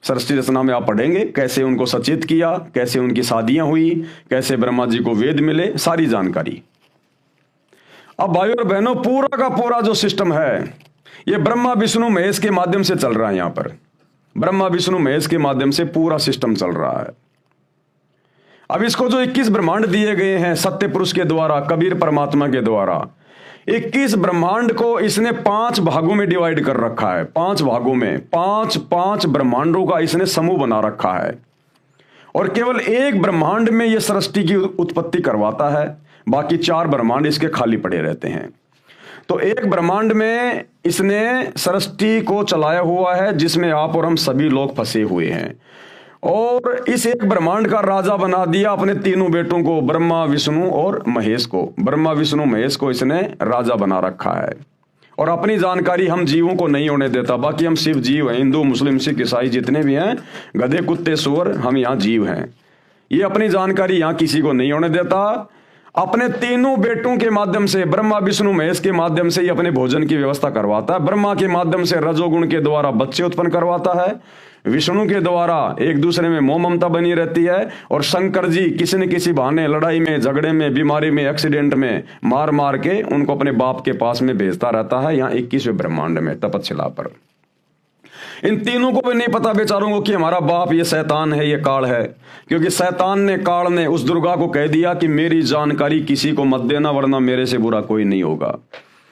सृष्टि रचना में आप पढ़ेंगे कैसे उनको सचेत किया, कैसे उनकी शादियां हुई, कैसे ब्रह्मा जी को वेद मिले, सारी जानकारी। अब भाइयों और बहनों, पूरा का पूरा जो सिस्टम है ये ब्रह्मा विष्णु महेश के माध्यम से चल रहा है। यहां पर ब्रह्मा विष्णु महेश के माध्यम से पूरा सिस्टम चल रहा है। अब इसको जो 21 ब्रह्मांड दिए गए हैं सत्य पुरुष के द्वारा, कबीर परमात्मा के द्वारा, 21 ब्रह्मांड को इसने 5 भागों में डिवाइड कर रखा है। 5 भागों में 5 ब्रह्मांडों का इसने समूह बना रखा है, और केवल एक ब्रह्मांड में यह सृष्टि की उत्पत्ति करवाता है, बाकी 4 ब्रह्मांड इसके खाली पड़े रहते हैं। तो एक ब्रह्मांड में इसने सृष्टि को चलाया हुआ है जिसमें आप और हम सभी लोग फंसे हुए हैं, और इस एक ब्रह्मांड का राजा बना दिया अपने तीनों बेटों को, ब्रह्मा विष्णु और महेश को। ब्रह्मा विष्णु महेश को इसने राजा बना रखा है, और अपनी जानकारी हम जीवों को नहीं होने देता। बाकी हम शिव जीव हैं, हिंदू मुस्लिम सिख ईसाई जितने भी हैं, गधे कुत्ते सुअर, हम यहाँ जीव हैं। ये अपनी जानकारी यहाँ किसी को नहीं होने देता। अपने तीनों बेटों के माध्यम से, ब्रह्मा विष्णु महेश के माध्यम से ये अपने भोजन की व्यवस्था करवाता है। ब्रह्मा के माध्यम से रजोगुण के द्वारा बच्चे उत्पन्न करवाता है, विष्णु के द्वारा एक दूसरे में मोह ममता बनी रहती है, और शंकर जी किसी न किसी बहाने लड़ाई में, झगड़े में, बीमारी में, एक्सीडेंट में मार मार के उनको अपने बाप के पास में भेजता रहता है, यहाँ 21वें ब्रह्मांड में तपतशिला पर। इन तीनों को भी नहीं पता बेचारों को कि हमारा बाप ये शैतान है, ये काल है, क्योंकि शैतान ने, काल ने उस दुर्गा को कह दिया कि मेरी जानकारी किसी को मत देना, वरना मेरे से बुरा कोई नहीं होगा।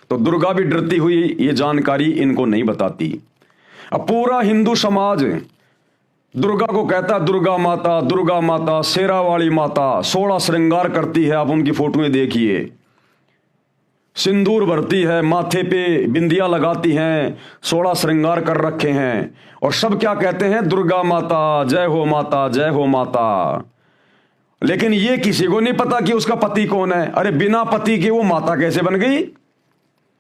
तो दुर्गा भी डरती हुई ये जानकारी इनको नहीं बताती। अब पूरा हिंदू समाज दुर्गा को कहता है दुर्गा माता, शेरा वाली माता, 16 श्रृंगार करती है। आप उनकी फोटोएं देखिए, सिंदूर भरती है, माथे पे बिंदिया लगाती हैं, 16 श्रृंगार कर रखे हैं, और सब क्या कहते हैं, दुर्गा माता, जय हो माता, जय हो माता। लेकिन ये किसी को नहीं पता कि उसका पति कौन है। अरे बिना पति के वो माता कैसे बन गई?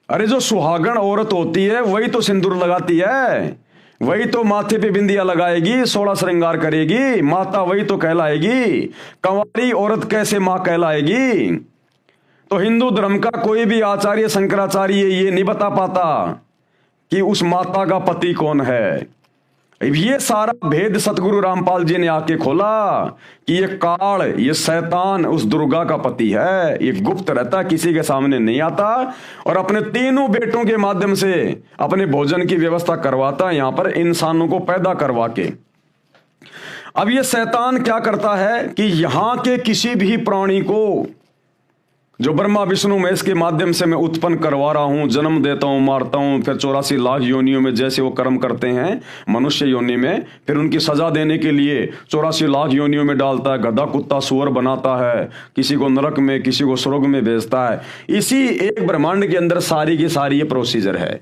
अरे जो सुहागण औरत होती है वही तो सिंदूर लगाती है, वही तो माथे पे बिंदिया लगाएगी, 16 श्रृंगार करेगी, माता वही तो कहलाएगी। कंवारी औरत कैसे मां कहलाएगी? तो हिंदू धर्म का कोई भी आचार्य, शंकराचार्य ये नहीं बता पाता कि उस माता का पति कौन है। ये सारा भेद सतगुरु रामपाल जी ने आके खोला कि ये काल, ये शैतान उस दुर्गा का पति है। ये गुप्त रहता, किसी के सामने नहीं आता, और अपने तीनों बेटों के माध्यम से अपने भोजन की व्यवस्था करवाता है, यहां पर इंसानों को पैदा करवा के। अब ये शैतान क्या करता है कि यहां के किसी भी प्राणी को जो ब्रह्मा विष्णु महेश के माध्यम से मैं उत्पन्न करवा रहा हूं, जन्म देता हूं, मारता हूं, फिर 84 लाख योनियों में जैसे वो कर्म करते हैं मनुष्य योनि में, फिर उनकी सजा देने के लिए 84 लाख योनियों में डालता है, गधा कुत्ता सुअर बनाता है, किसी को नरक में, किसी को स्वर्ग में भेजता है। इसी एक ब्रह्मांड के अंदर सारी की सारी ये प्रोसीजर है।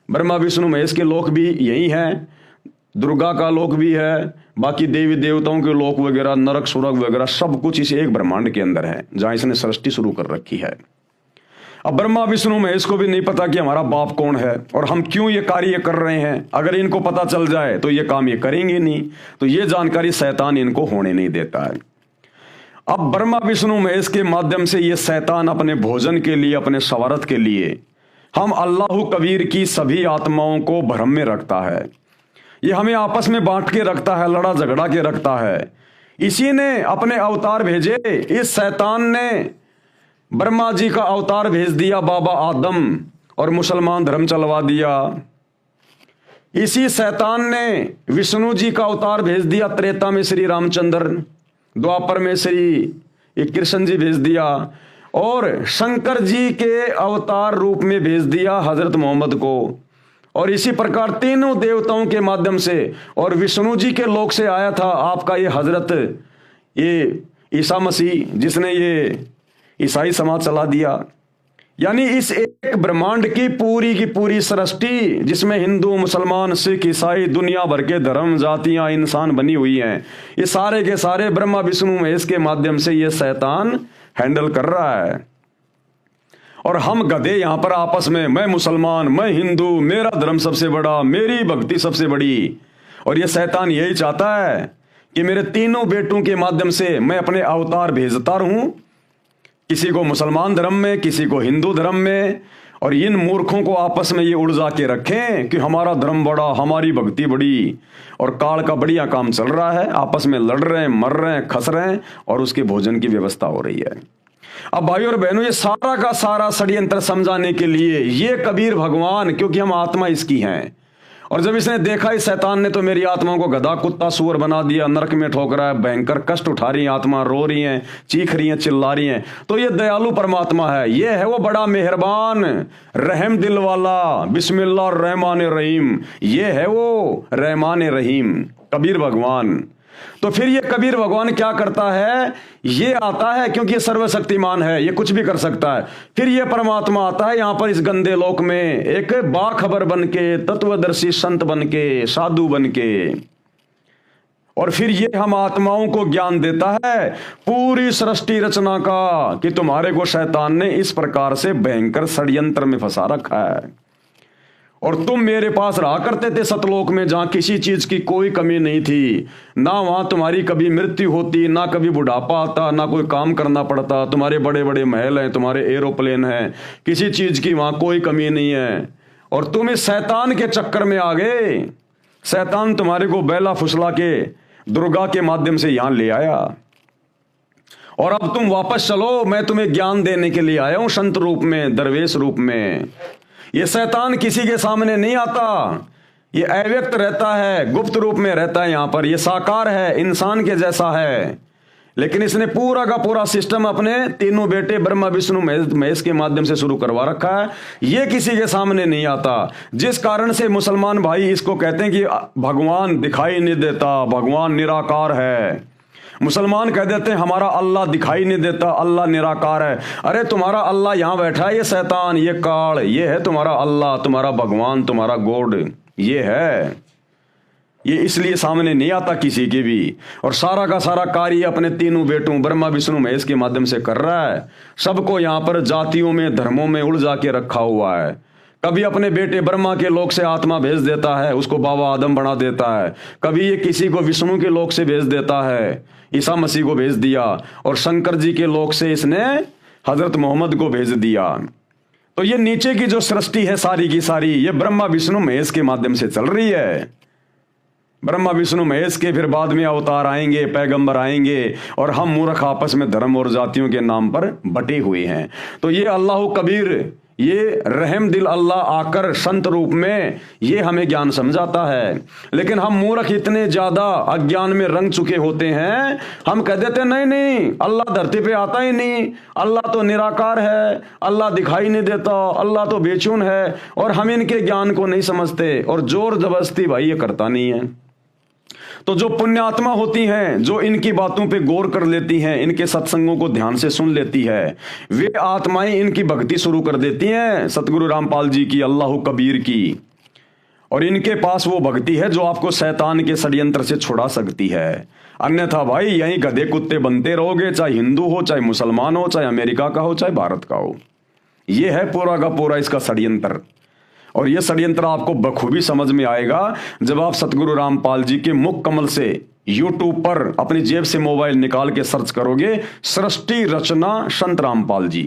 ब्रह्मा विष्णु महेश के लोक भी यही हैं, दुर्गा का लोक भी है, बाकी देवी देवताओं के लोक वगैरह, नरक स्वर्ग वगैरह सब कुछ इस एक ब्रह्मांड के अंदर है जहां इसने सृष्टि शुरू कर रखी है। अब ब्रह्मा विष्णु महेश को भी नहीं पता कि हमारा बाप कौन है और हम क्यों ये कार्य कर रहे हैं। अगर इनको पता चल जाए तो ये काम ये करेंगे नहीं, तो ये जानकारी शैतान इनको होने नहीं देता है। अब ब्रह्मा विष्णु महेश के माध्यम से ये शैतान अपने भोजन के लिए, अपने स्वार्थ के लिए हम अल्लाह कबीर की सभी आत्माओं को भ्रम में रखता है। ये हमें आपस में बांट के रखता है, लड़ा झगड़ा के रखता है। इसी ने अपने अवतार भेजे। इस शैतान ने ब्रह्मा जी का अवतार भेज दिया बाबा आदम और मुसलमान धर्म चलवा दिया। इसी शैतान ने विष्णु जी का अवतार भेज दिया, त्रेता में श्री रामचंद्र, द्वापर में श्री कृष्ण जी भेज दिया, और शंकर जी के अवतार रूप में भेज दिया हजरत मोहम्मद को। और इसी प्रकार तीनों देवताओं के माध्यम से, और विष्णु जी के लोक से आया था आपका ये हजरत, ये ईसा मसीह, जिसने ये ईसाई समाज चला दिया। यानी इस एक ब्रह्मांड की पूरी सृष्टि, जिसमें हिंदू मुसलमान सिख ईसाई दुनिया भर के धर्म जातियां इंसान बनी हुई हैं, ये सारे के सारे ब्रह्मा विष्णु महेश के माध्यम से ये शैतान हैंडल कर रहा है। और हम गधे यहां पर आपस में, मैं मुसलमान, मैं हिंदू, मेरा धर्म सबसे बड़ा, मेरी भक्ति सबसे बड़ी। और ये शैतान यही चाहता है कि मेरे तीनों बेटों के माध्यम से मैं अपने अवतार भेजता रहूं, किसी को मुसलमान धर्म में, किसी को हिंदू धर्म में, और इन मूर्खों को आपस में ये उलझा के रखें कि हमारा धर्म बड़ा, हमारी भक्ति बड़ी, और काल का बढ़िया काम चल रहा है, आपस में लड़ रहे हैं, मर रहे हैं, खस रहे हैं, और उसके भोजन की व्यवस्था हो रही है। अब भाइयों और बहनों, ये सारा का सारा षड्यंत्र समझाने के लिए ये कबीर भगवान, क्योंकि हम आत्मा इसकी हैं, और जब इसने देखा इस शैतान ने तो मेरी आत्माओं को गधा कुत्ता सुअर बना दिया, नरक में ठोक रहा है, भयंकर कष्ट उठा रही है आत्मा, रो रही हैं, चीख रही हैं, चिल्ला रही हैं, तो ये दयालु परमात्मा है, ये है वो बड़ा मेहरबान रहम दिल वाला, बिस्मिल्लाह रहमान रहीम, ये है वो रहमान रहीम कबीर भगवान। तो फिर ये कबीर भगवान क्या करता है, ये आता है क्योंकि ये सर्वशक्तिमान है, ये कुछ भी कर सकता है। फिर ये परमात्मा आता है यहां पर इस गंदे लोक में, एक बाखबर बन के, तत्वदर्शी संत बन के, साधु बन के, और फिर ये हम आत्माओं को ज्ञान देता है पूरी सृष्टि रचना का, कि तुम्हारे को शैतान ने इस प्रकार से भयंकर षड्यंत्र में फंसा रखा है, और तुम मेरे पास रहा करते थे सतलोक में, जहां किसी चीज की कोई कमी नहीं थी, ना वहां तुम्हारी कभी मृत्यु होती, ना कभी बुढ़ापा आता, ना कोई काम करना पड़ता, तुम्हारे बड़े बड़े महल हैं, तुम्हारे एरोप्लेन हैं, किसी चीज की वहां कोई कमी नहीं है। और तुम इस शैतान के चक्कर में आ गए, शैतान तुम्हारे को बैला फुसला के दुर्गा के माध्यम से यहां ले आया, और अब तुम वापस चलो, मैं तुम्हें ज्ञान देने के लिए आया हूं संत रूप में, दरवेश रूप में। ये शैतान किसी के सामने नहीं आता, ये अव्यक्त रहता है, गुप्त रूप में रहता है यहां पर, ये साकार है, इंसान के जैसा है, लेकिन इसने पूरा का पूरा सिस्टम अपने तीनों बेटे ब्रह्मा विष्णु महेश के माध्यम से शुरू करवा रखा है। ये किसी के सामने नहीं आता, जिस कारण से मुसलमान भाई इसको कहते हैं कि भगवान दिखाई नहीं देता, भगवान निराकार है। मुसलमान कह देते हैं हमारा अल्लाह दिखाई नहीं देता, अल्लाह निराकार है। अरे तुम्हारा अल्लाह यहां बैठा है, ये शैतान, ये काल, ये है तुम्हारा अल्लाह, तुम्हारा भगवान, तुम्हारा गॉड, ये है। ये इसलिए सामने नहीं आता किसी के भी, और सारा का सारा कार्य अपने तीनों बेटों ब्रह्मा विष्णु महेश के माध्यम से कर रहा है। सबको यहां पर जातियों में, धर्मों में उलझा के रखा हुआ है। कभी अपने बेटे ब्रह्मा के लोक से आत्मा भेज देता है, उसको बाबा आदम बना देता है, कभी ये किसी को विष्णु के लोक से भेज देता है, ईसा मसीह को भेज दिया, और शंकर जी के लोक से इसने हजरत मोहम्मद को भेज दिया। तो ये नीचे की जो सृष्टि है सारी की सारी, ये ब्रह्मा विष्णु महेश के माध्यम से चल रही है। ब्रह्मा विष्णु महेश के फिर बाद में अवतार आएंगे, पैगंबर आएंगे, और हम मूर्ख आपस में धर्म और जातियों के नाम पर बटे हुए हैं। तो ये अल्लाह कबीर, ये रहम दिल अल्लाह आकर संत रूप में ये हमें ज्ञान समझाता है। लेकिन हम मूर्ख इतने ज्यादा अज्ञान में रंग चुके होते हैं, हम कह देते नहीं नहीं अल्लाह धरती पे आता ही नहीं, अल्लाह तो निराकार है, अल्लाह दिखाई नहीं देता, अल्लाह तो बेचैन है, और हम इनके ज्ञान को नहीं समझते, और जोर जबरदस्ती भाई ये करता नहीं है। तो जो पुण्यात्मा होती हैं, जो इनकी बातों पे गौर कर लेती हैं, इनके सत्संगों को ध्यान से सुन लेती है, वे आत्माएं इनकी भक्ति शुरू कर देती हैं सतगुरु रामपाल जी की, अल्लाह कबीर की। और इनके पास वो भक्ति है जो आपको शैतान के षड्यंत्र से छुड़ा सकती है। अन्यथा भाई यहीं गधे कुत्ते बनते रहोगे, चाहे हिंदू हो, चाहे मुसलमान हो, चाहे अमेरिका का हो, चाहे भारत का हो। ये है पूरा का पूरा इसका षड्यंत्र। और यह षड्यंत्र आपको बखूबी समझ में आएगा जब आप सतगुरु रामपाल जी के मुख कमल से यूट्यूब पर अपनी जेब से मोबाइल निकाल के सर्च करोगे सृष्टि रचना संत रामपाल जी,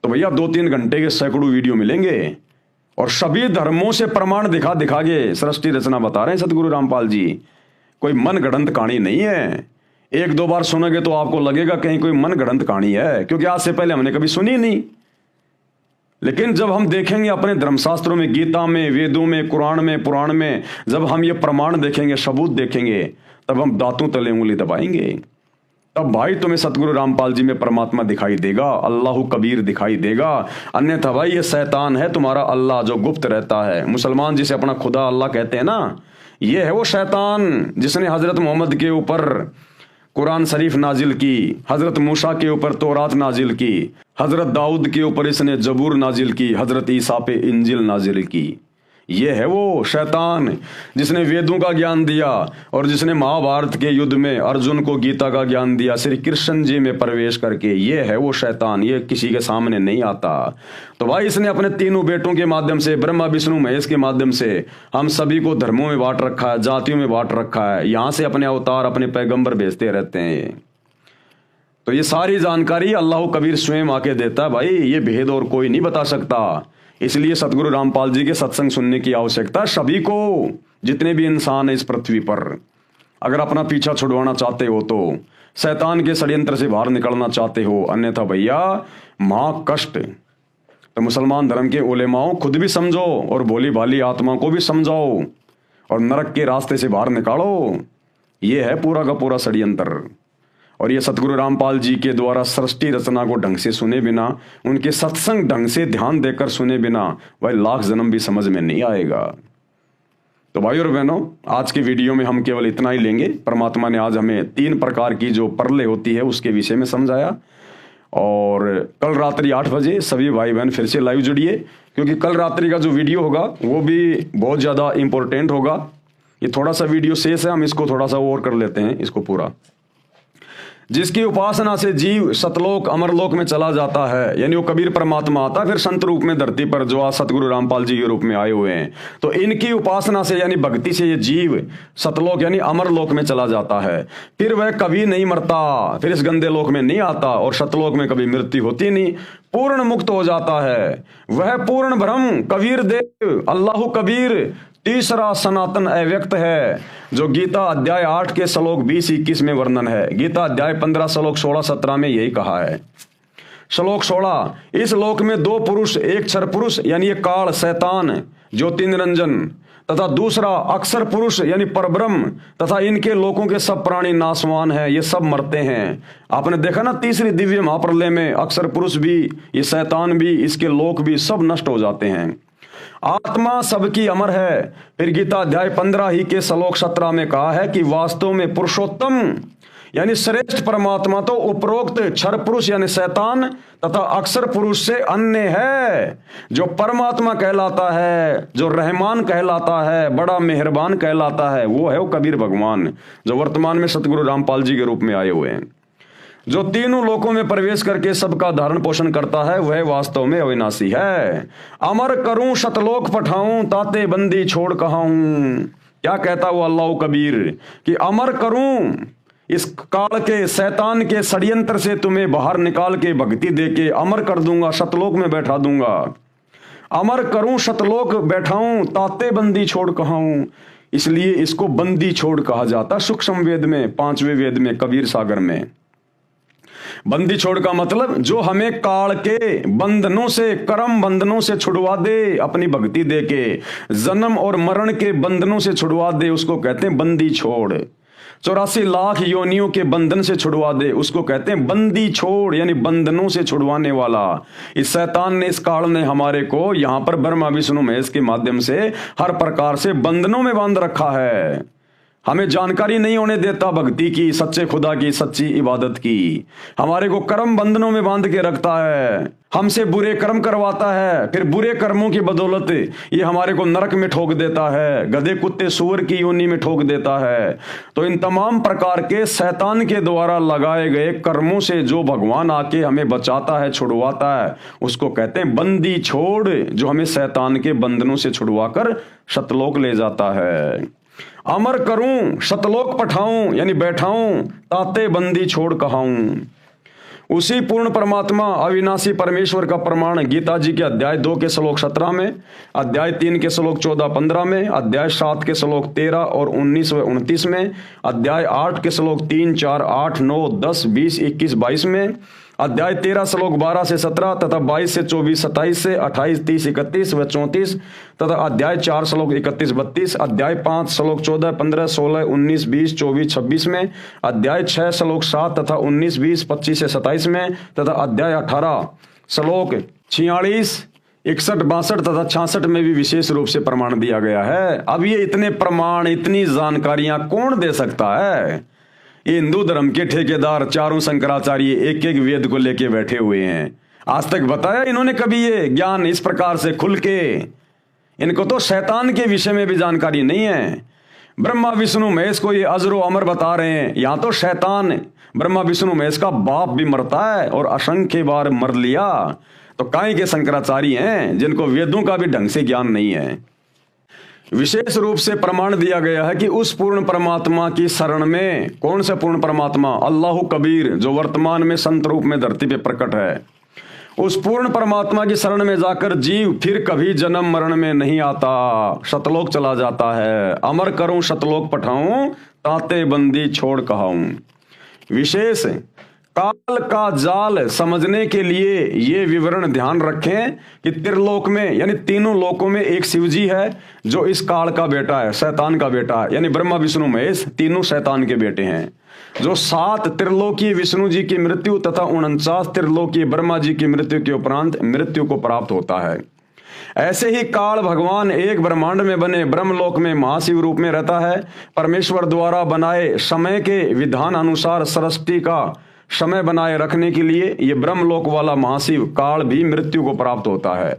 तो भैया 2-3 घंटे के सैकड़ों वीडियो मिलेंगे, और सभी धर्मों से प्रमाण दिखा दिखा के सृष्टि रचना बता रहे हैं सतगुरु रामपाल जी। कोई मन गढ़ंत कहानी नहीं है। 1-2 बार सुनोगे तो आपको लगेगा कहीं कोई मन गढ़ंत कहानी है, क्योंकि आज से पहले हमने कभी सुनी नहीं। लेकिन जब हम देखेंगे अपने धर्मशास्त्रों में, गीता में, वेदों में, कुरान में, पुराण में, जब हम ये प्रमाण देखेंगे, सबूत देखेंगे, तब हम दांतों तले उंगली दबाएंगे। तब भाई तुम्हें सतगुरु रामपाल जी में परमात्मा दिखाई देगा, अल्लाह कबीर दिखाई देगा। अन्यथा भाई ये शैतान है तुम्हारा अल्लाह जो गुप्त रहता है। मुसलमान जिसे अपना खुदा अल्लाह कहते हैं ना, ये है वो शैतान जिसने हजरत मोहम्मद के ऊपर कुरान शरीफ नाजिल की, हजरत मूसा के ऊपर तौरात नाजिल की, हजरत दाऊद के ऊपर इसने जबूर नाजिल की, हजरत ईसा पे इंजिल नाजिल की। ये है वो शैतान जिसने वेदों का ज्ञान दिया, और जिसने महाभारत के युद्ध में अर्जुन को गीता का ज्ञान दिया श्री कृष्ण जी में प्रवेश करके। ये है वो शैतान, ये किसी के सामने नहीं आता। तो भाई इसने अपने तीनों बेटों के माध्यम से, ब्रह्मा विष्णु महेश के माध्यम से हम सभी को धर्मों में बांट रखा है, जातियों में बांट रखा है। यहां से अपने अवतार, अपने पैगंबर भेजते रहते हैं। तो ये सारी जानकारी अल्लाह कबीर स्वयं आके देता है भाई, ये भेद और कोई नहीं बता सकता। इसलिए सतगुरु रामपाल जी के सत्संग सुनने की आवश्यकता सभी को, जितने भी इंसान है इस पृथ्वी पर। अगर अपना पीछा छुड़वाना चाहते हो तो, शैतान के षड्यंत्र से बाहर निकलना चाहते हो, अन्यथा भैया महा कष्ट। तो मुसलमान धर्म के उलेमाओं खुद भी समझो, और भोली भाली आत्मा को भी समझाओ, और नरक के रास्ते से बाहर निकालो। ये है पूरा का पूरा षड्यंत्र। और ये सतगुरु रामपाल जी के द्वारा सृष्टि रचना को ढंग से सुने बिना, उनके सत्संग ढंग से ध्यान देकर सुने बिना, वह लाख जन्म भी समझ में नहीं आएगा। तो भाई और बहनों, आज के वीडियो में हम केवल इतना ही लेंगे। परमात्मा ने आज हमें 3 प्रकार की जो परले होती है उसके विषय में समझाया। और कल रात्रि 8 बजे सभी भाई बहन फिर से लाइव जुड़िए, क्योंकि कल रात्रि का जो वीडियो होगा वो भी बहुत ज़्यादा इम्पोर्टेंट होगा। ये थोड़ा सा वीडियो शेष है, हम इसको थोड़ा सा और कर लेते हैं इसको पूरा। जिसकी उपासना से जीव सतलोक अमरलोक में चला जाता है, यानी वो कबीर परमात्मा आता है फिर संत रूप में धरती पर, जो आज सतगुरु रामपाल जी के रूप में आए हुए हैं। तो इनकी उपासना से यानी भक्ति से ये जीव सतलोक यानी अमरलोक में चला जाता है। फिर वह कभी नहीं मरता, फिर इस गंदे लोक में नहीं आता और सतलोक में कभी मृत्यु होती नहीं, पूर्ण मुक्त हो जाता है। वह पूर्ण ब्रह्म कबीर देव अल्लाह कबीर तीसरा सनातन अव्यक्त है, जो गीता अध्याय 8 के श्लोक 20-21 में वर्णन है। गीता अध्याय 15 श्लोक 16-17 में यही कहा है। श्लोक 16, इस लोक में 2 पुरुष, एक क्षर पुरुष यानी ये काल शैतान ज्योति निरंजन, तथा दूसरा अक्षर पुरुष यानी परब्रह्म, तथा इनके लोकों के सब प्राणी नाशवान है, ये सब मरते हैं। आपने देखा ना तीसरी दिव्य महाप्रलय में अक्षर पुरुष भी, ये शैतान भी, इसके लोक भी सब नष्ट हो जाते हैं। आत्मा सबकी अमर है। फिर गीता अध्याय 15 ही के श्लोक 17 में कहा है कि वास्तव में पुरुषोत्तम यानी श्रेष्ठ परमात्मा तो उपरोक्त क्षर पुरुष यानी शैतान तथा अक्षर पुरुष से अन्य है। जो परमात्मा कहलाता है, जो रहमान कहलाता है, बड़ा मेहरबान कहलाता है, वो है वो कबीर भगवान, जो वर्तमान में सतगुरु रामपाल जी के रूप में आए हुए हैं। जो तीनों लोकों में प्रवेश करके सबका धारण पोषण करता है, वह वास्तव में अविनाशी है। अमर करूं शतलोक पठाऊं, ताते बंदी छोड़ कहाऊं। क्या कहता वो अल्लाह कबीर कि अमर करूं, इस काल के शैतान के षड्यंत्र से तुम्हें बाहर निकाल के भक्ति देके अमर कर दूंगा, शतलोक में बैठा दूंगा। अमर करूं शतलोक बैठाऊं, ताते बंदी छोड़ कहाऊं। इसलिए इसको बंदी छोड़ कहा जाता सूक्ष्म वेद में, 5वें वेद में, कबीर सागर में। बंदी छोड़ का मतलब जो हमें काल के बंधनों से, कर्म बंधनों से छुड़वा दे, अपनी भक्ति दे के जन्म और मरण के बंधनों से छुड़वा दे, उसको कहते हैं बंदी छोड़। 84 लाख योनियों के बंधन से छुड़वा दे, उसको कहते हैं बंदी छोड़, यानी बंधनों से छुड़वाने वाला। इस शैतान ने, इस काल ने हमारे को यहाँ पर ब्रह्मा विष्णु महेश के माध्यम से हर प्रकार से बंधनों में बांध रखा है। हमें जानकारी नहीं होने देता भक्ति की, सच्चे खुदा की, सच्ची इबादत की। हमारे को कर्म बंधनों में बांध के रखता है, हमसे बुरे कर्म करवाता है, फिर बुरे कर्मों की बदौलत ये हमारे को नरक में ठोक देता है, गधे कुत्ते सूअर की योनि में ठोक देता है। तो इन तमाम प्रकार के शैतान के द्वारा लगाए गए कर्मों से जो भगवान आके हमें बचाता है, छुड़वाता है, उसको कहते हैं बंदी छोड़, जो हमें शैतान के बंधनों से छुड़वाकर सतलोक ले जाता है। अमर करूं शतलोक पठाऊं यानी बैठाऊं, ताते बंदी छोड़ कहाऊं। उसी पूर्ण परमात्मा अविनाशी परमेश्वर का प्रमाण गीता जी के अध्याय 2 के श्लोक 17 में, अध्याय 3 के श्लोक 14-15 में, अध्याय 7 के श्लोक 13 और 19 व 29 में, अध्याय 8 के श्लोक 3, 4, 8, 9, 10, 20, 21, 22 में, अध्याय 13 श्लोक 12 से 17 तथा 22 से 24, 27 से 28, 30, 31 व 34 तथा अध्याय 4 श्लोक 31-32, अध्याय 5 श्लोक 14, 15, 16, 19, 20, 24, 26 में, अध्याय 6 श्लोक 7 तथा 19, 20, 25 से 27 में तथा अध्याय 18 श्लोक 46, 61, 62 तथा 66 में भी विशेष रूप से प्रमाण दिया गया है। अब ये इतने प्रमाण, इतनी जानकारियां कौन दे सकता है? ये हिंदू धर्म के ठेकेदार चारों शंकराचार्य एक एक वेद को लेके बैठे हुए हैं। आज तक बताया इन्होंने कभी ये ज्ञान इस प्रकार से खुल के? इनको तो शैतान के विषय में भी जानकारी नहीं है। ब्रह्मा विष्णु महेश को ये अजरो अमर बता रहे हैं, यहाँ तो शैतान ब्रह्मा विष्णु महेश का बाप भी मरता है और असंख्य बार मर लिया। तो काहे के शंकराचार्य हैं जिनको वेदों का भी ढंग से ज्ञान नहीं है। विशेष रूप से प्रमाण दिया गया है कि उस पूर्ण परमात्मा की शरण में, कौन सा पूर्ण परमात्मा? अल्लाह कबीर, जो वर्तमान में संत रूप में धरती पे प्रकट है। उस पूर्ण परमात्मा की शरण में जाकर जीव फिर कभी जन्म मरण में नहीं आता, शतलोक चला जाता है। अमर करूं शतलोक पठाऊं, ताते बंदी छोड़ कहाऊं। विशेष काल का जाल समझने के लिए ये विवरण ध्यान रखें कि त्रिलोक में यानी तीनों लोकों में एक शिव जी है जो इस काल का बेटा है, शैतान का बेटा है, यानी ब्रह्मा विष्णु महेश तीनों शैतान के बेटे हैं। जो 7 त्रिलोकीय विष्णु जी की मृत्यु तथा 49 त्रिलोकीय ब्रह्मा जी की मृत्यु के उपरांत मृत्यु को प्राप्त होता है। ऐसे ही काल भगवान एक ब्रह्मांड में बने ब्रह्मलोक में महाशिव रूप में रहता है। परमेश्वर द्वारा बनाए समय के विधान अनुसार सृष्टि का समय बनाए रखने के लिए ये ब्रह्मलोक वाला महाशिव काल भी मृत्यु को प्राप्त होता है।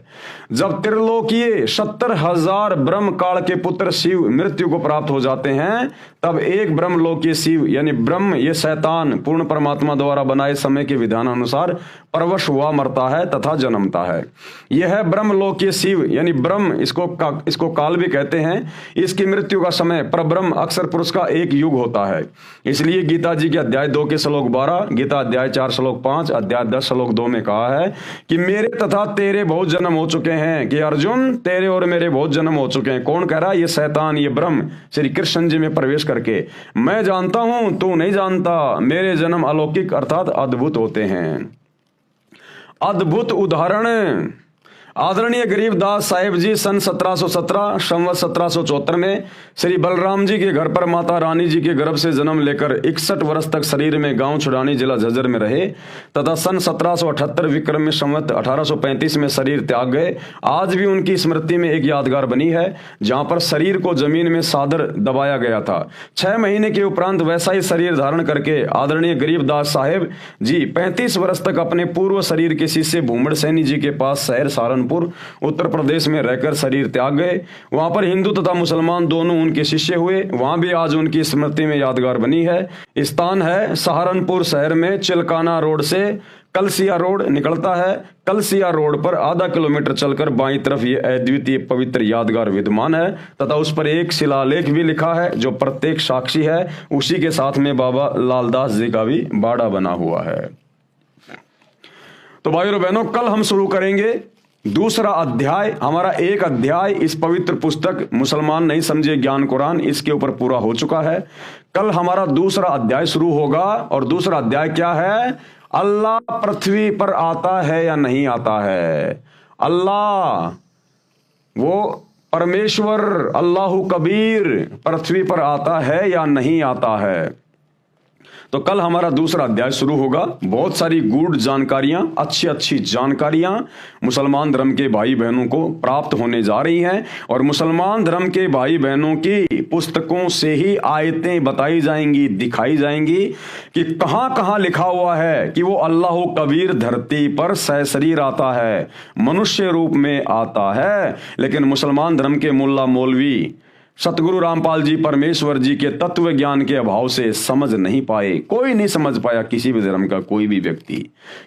जब त्रिलोकीय 70,000 ब्रह्म काल के पुत्र शिव मृत्यु को प्राप्त हो जाते हैं, तब एक ब्रह्मलोकीय शिव यानी ब्रह्म ये शैतान पूर्ण परमात्मा द्वारा बनाए समय के विधान अनुसार परवश हुआ मरता है तथा जन्मता है। यह ब्रह्मलोकीय शिव यानी ब्रह्म, इसको काल भी कहते हैं। इसकी मृत्यु का समय परब्रह्म अक्षर पुरुष का एक युग होता है। इसलिए गीता जी के अध्याय 2 के श्लोक 12, गीता अध्याय 4 श्लोक 5, अध्याय 10 श्लोक 2 में कहा है कि मेरे तथा तेरे बहुत जन्म हो चुके हैं, कि अर्जुन तेरे और मेरे बहुत जन्म हो चुके हैं। कौन कह रहा है? ये शैतान, ये ब्रह्म श्री कृष्ण जी में प्रवेश करके, मैं जानता हूं तू नहीं जानता, मेरे जन्म अलौकिक अर्थात अद्भुत होते हैं। अद्भुत उदाहरण आदरणीय गरीबदास साहिब जी सन 1717 संवत 1774 में श्री बलराम जी के घर पर माता रानी जी के गर्भ से जन्म लेकर 61 वर्ष तक शरीर में गांव छुड़ानी जिला झज्जर में रहे तथा सन 1778 विक्रम में संवत 1835 में शरीर त्याग गए। आज भी उनकी स्मृति में एक यादगार बनी है जहां पर शरीर को जमीन में सादर दबाया गया था। 6 महीने के उपरांत वैसा ही शरीर धारण करके आदरणीय गरीबदास साहेब जी 35 वर्ष तक अपने पूर्व शरीर के शिष्य भूमड़ सैनी जी के पास शहर सहारनपुर उत्तर प्रदेश में रहकर शरीर त्याग गए। वहां पर हिंदू तथा मुसलमान दोनों उनके शिष्य हुए। वहां भी आज उनकी स्मृति में यादगार बनी है। स्थान है सहारनपुर शहर में चिलकाना रोड से कलसिया रोड निकलता है। कलसिया रोड पर आधा किलोमीटर चलकर बाईं तरफ ये अद्वितीय पवित्र यादगार विद्यमान है तथा उस पर एक शिलालेख भी लिखा है जो प्रत्येक साक्षी है। उसी के साथ में बाबा लालदास जी का भी बाड़ा बना हुआ है। तो भाइयों बहनों, कल हम शुरू करेंगे दूसरा अध्याय। हमारा एक अध्याय इस पवित्र पुस्तक मुसलमान नहीं समझे ज्ञान कुरान, इसके ऊपर पूरा हो चुका है। कल हमारा दूसरा अध्याय शुरू होगा और दूसरा अध्याय क्या है? अल्लाह पृथ्वी पर आता है या नहीं आता है। अल्लाह वो परमेश्वर अल्लाहु कबीर पृथ्वी पर आता है या नहीं आता है। तो कल हमारा दूसरा अध्याय शुरू होगा। बहुत सारी गूढ़ जानकारियां, अच्छी जानकारियां मुसलमान धर्म के भाई बहनों को प्राप्त होने जा रही हैं और मुसलमान धर्म के भाई बहनों की पुस्तकों से ही आयतें बताई जाएंगी, दिखाई जाएंगी कि कहां कहां लिखा हुआ है कि वो अल्लाह कबीर धरती पर सशरीर आता है, मनुष्य रूप में आता है। लेकिन मुसलमान धर्म के मुल्ला मौलवी सतगुरु रामपाल जी परमेश्वर जी के तत्व ज्ञान के अभाव से समझ नहीं पाए। कोई नहीं समझ पाया किसी भी धर्म का कोई भी व्यक्ति,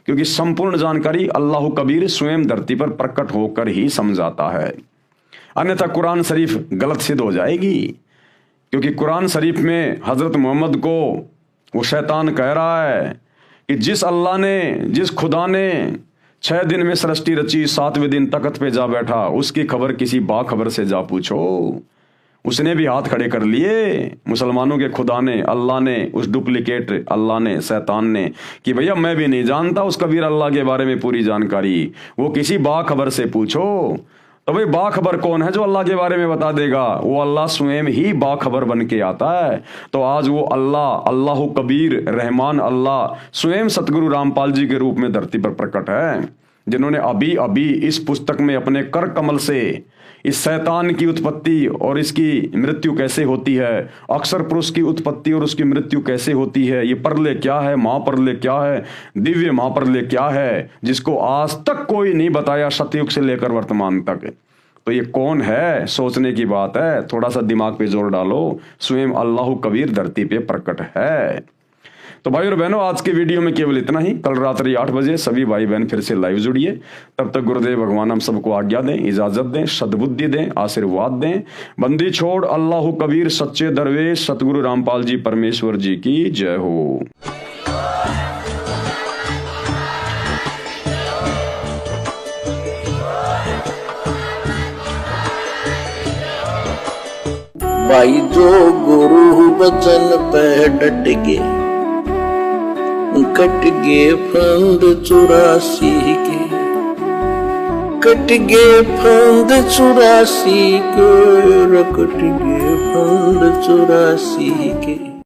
क्योंकि संपूर्ण जानकारी अल्लाह कबीर स्वयं धरती पर प्रकट होकर ही समझाता है। अन्यथा कुरान शरीफ गलत सिद्ध हो जाएगी, क्योंकि कुरान शरीफ में हजरत मोहम्मद को वो शैतान कह रहा है कि जिस अल्लाह ने, जिस खुदा ने 6 दिन में सृष्टि रची, 7वें दिन तख्त पे जा बैठा, उसकी खबर किसी बाखबर से जा पूछो। उसने भी हाथ खड़े कर लिए मुसलमानों के खुदा ने, अल्लाह ने, उस डुप्लीकेट अल्लाह ने, शैतान ने, कि भैया मैं भी नहीं जानता उस कबीर अल्लाह के बारे में पूरी जानकारी, वो किसी बाखबर से पूछो। तो भाई बाखबर कौन है जो अल्लाह के बारे में बता देगा? वो अल्लाह स्वयं ही बाखबर बन के आता है। तो आज वो अल्लाह, अल्लाह कबीर रहमान अल्लाह स्वयं सतगुरु रामपाल जी के रूप में धरती पर प्रकट है, जिन्होंने अभी अभी इस पुस्तक में अपने कर कमल से इस शैतान की उत्पत्ति और इसकी मृत्यु कैसे होती है, अक्षर पुरुष की उत्पत्ति और उसकी मृत्यु कैसे होती है, ये परले क्या है, महापरले क्या है, दिव्य महापरले क्या है, जिसको आज तक कोई नहीं बताया सतयुग से लेकर वर्तमान तक। तो ये कौन है? सोचने की बात है। थोड़ा सा दिमाग पे जोर डालो, स्वयं अल्लाह कबीर धरती पे प्रकट है। तो भाई और बहनों, आज के वीडियो में केवल इतना ही। कल रात्रि 8 बजे सभी भाई बहन फिर से लाइव जुड़िए। तब तक गुरुदेव भगवान हम सबको आज्ञा दें, इजाजत दें, सद्बुद्धि दें, आशीर्वाद दें। बंदी छोड़ अल्लाह कबीर सच्चे दरवेश सतगुरु रामपाल जी परमेश्वर जी की जय हो। भाई जो गुरु वचन पे डट के कट गे फंद 84 के, कट गे फंद 84 के, कट गे फंद 84 के।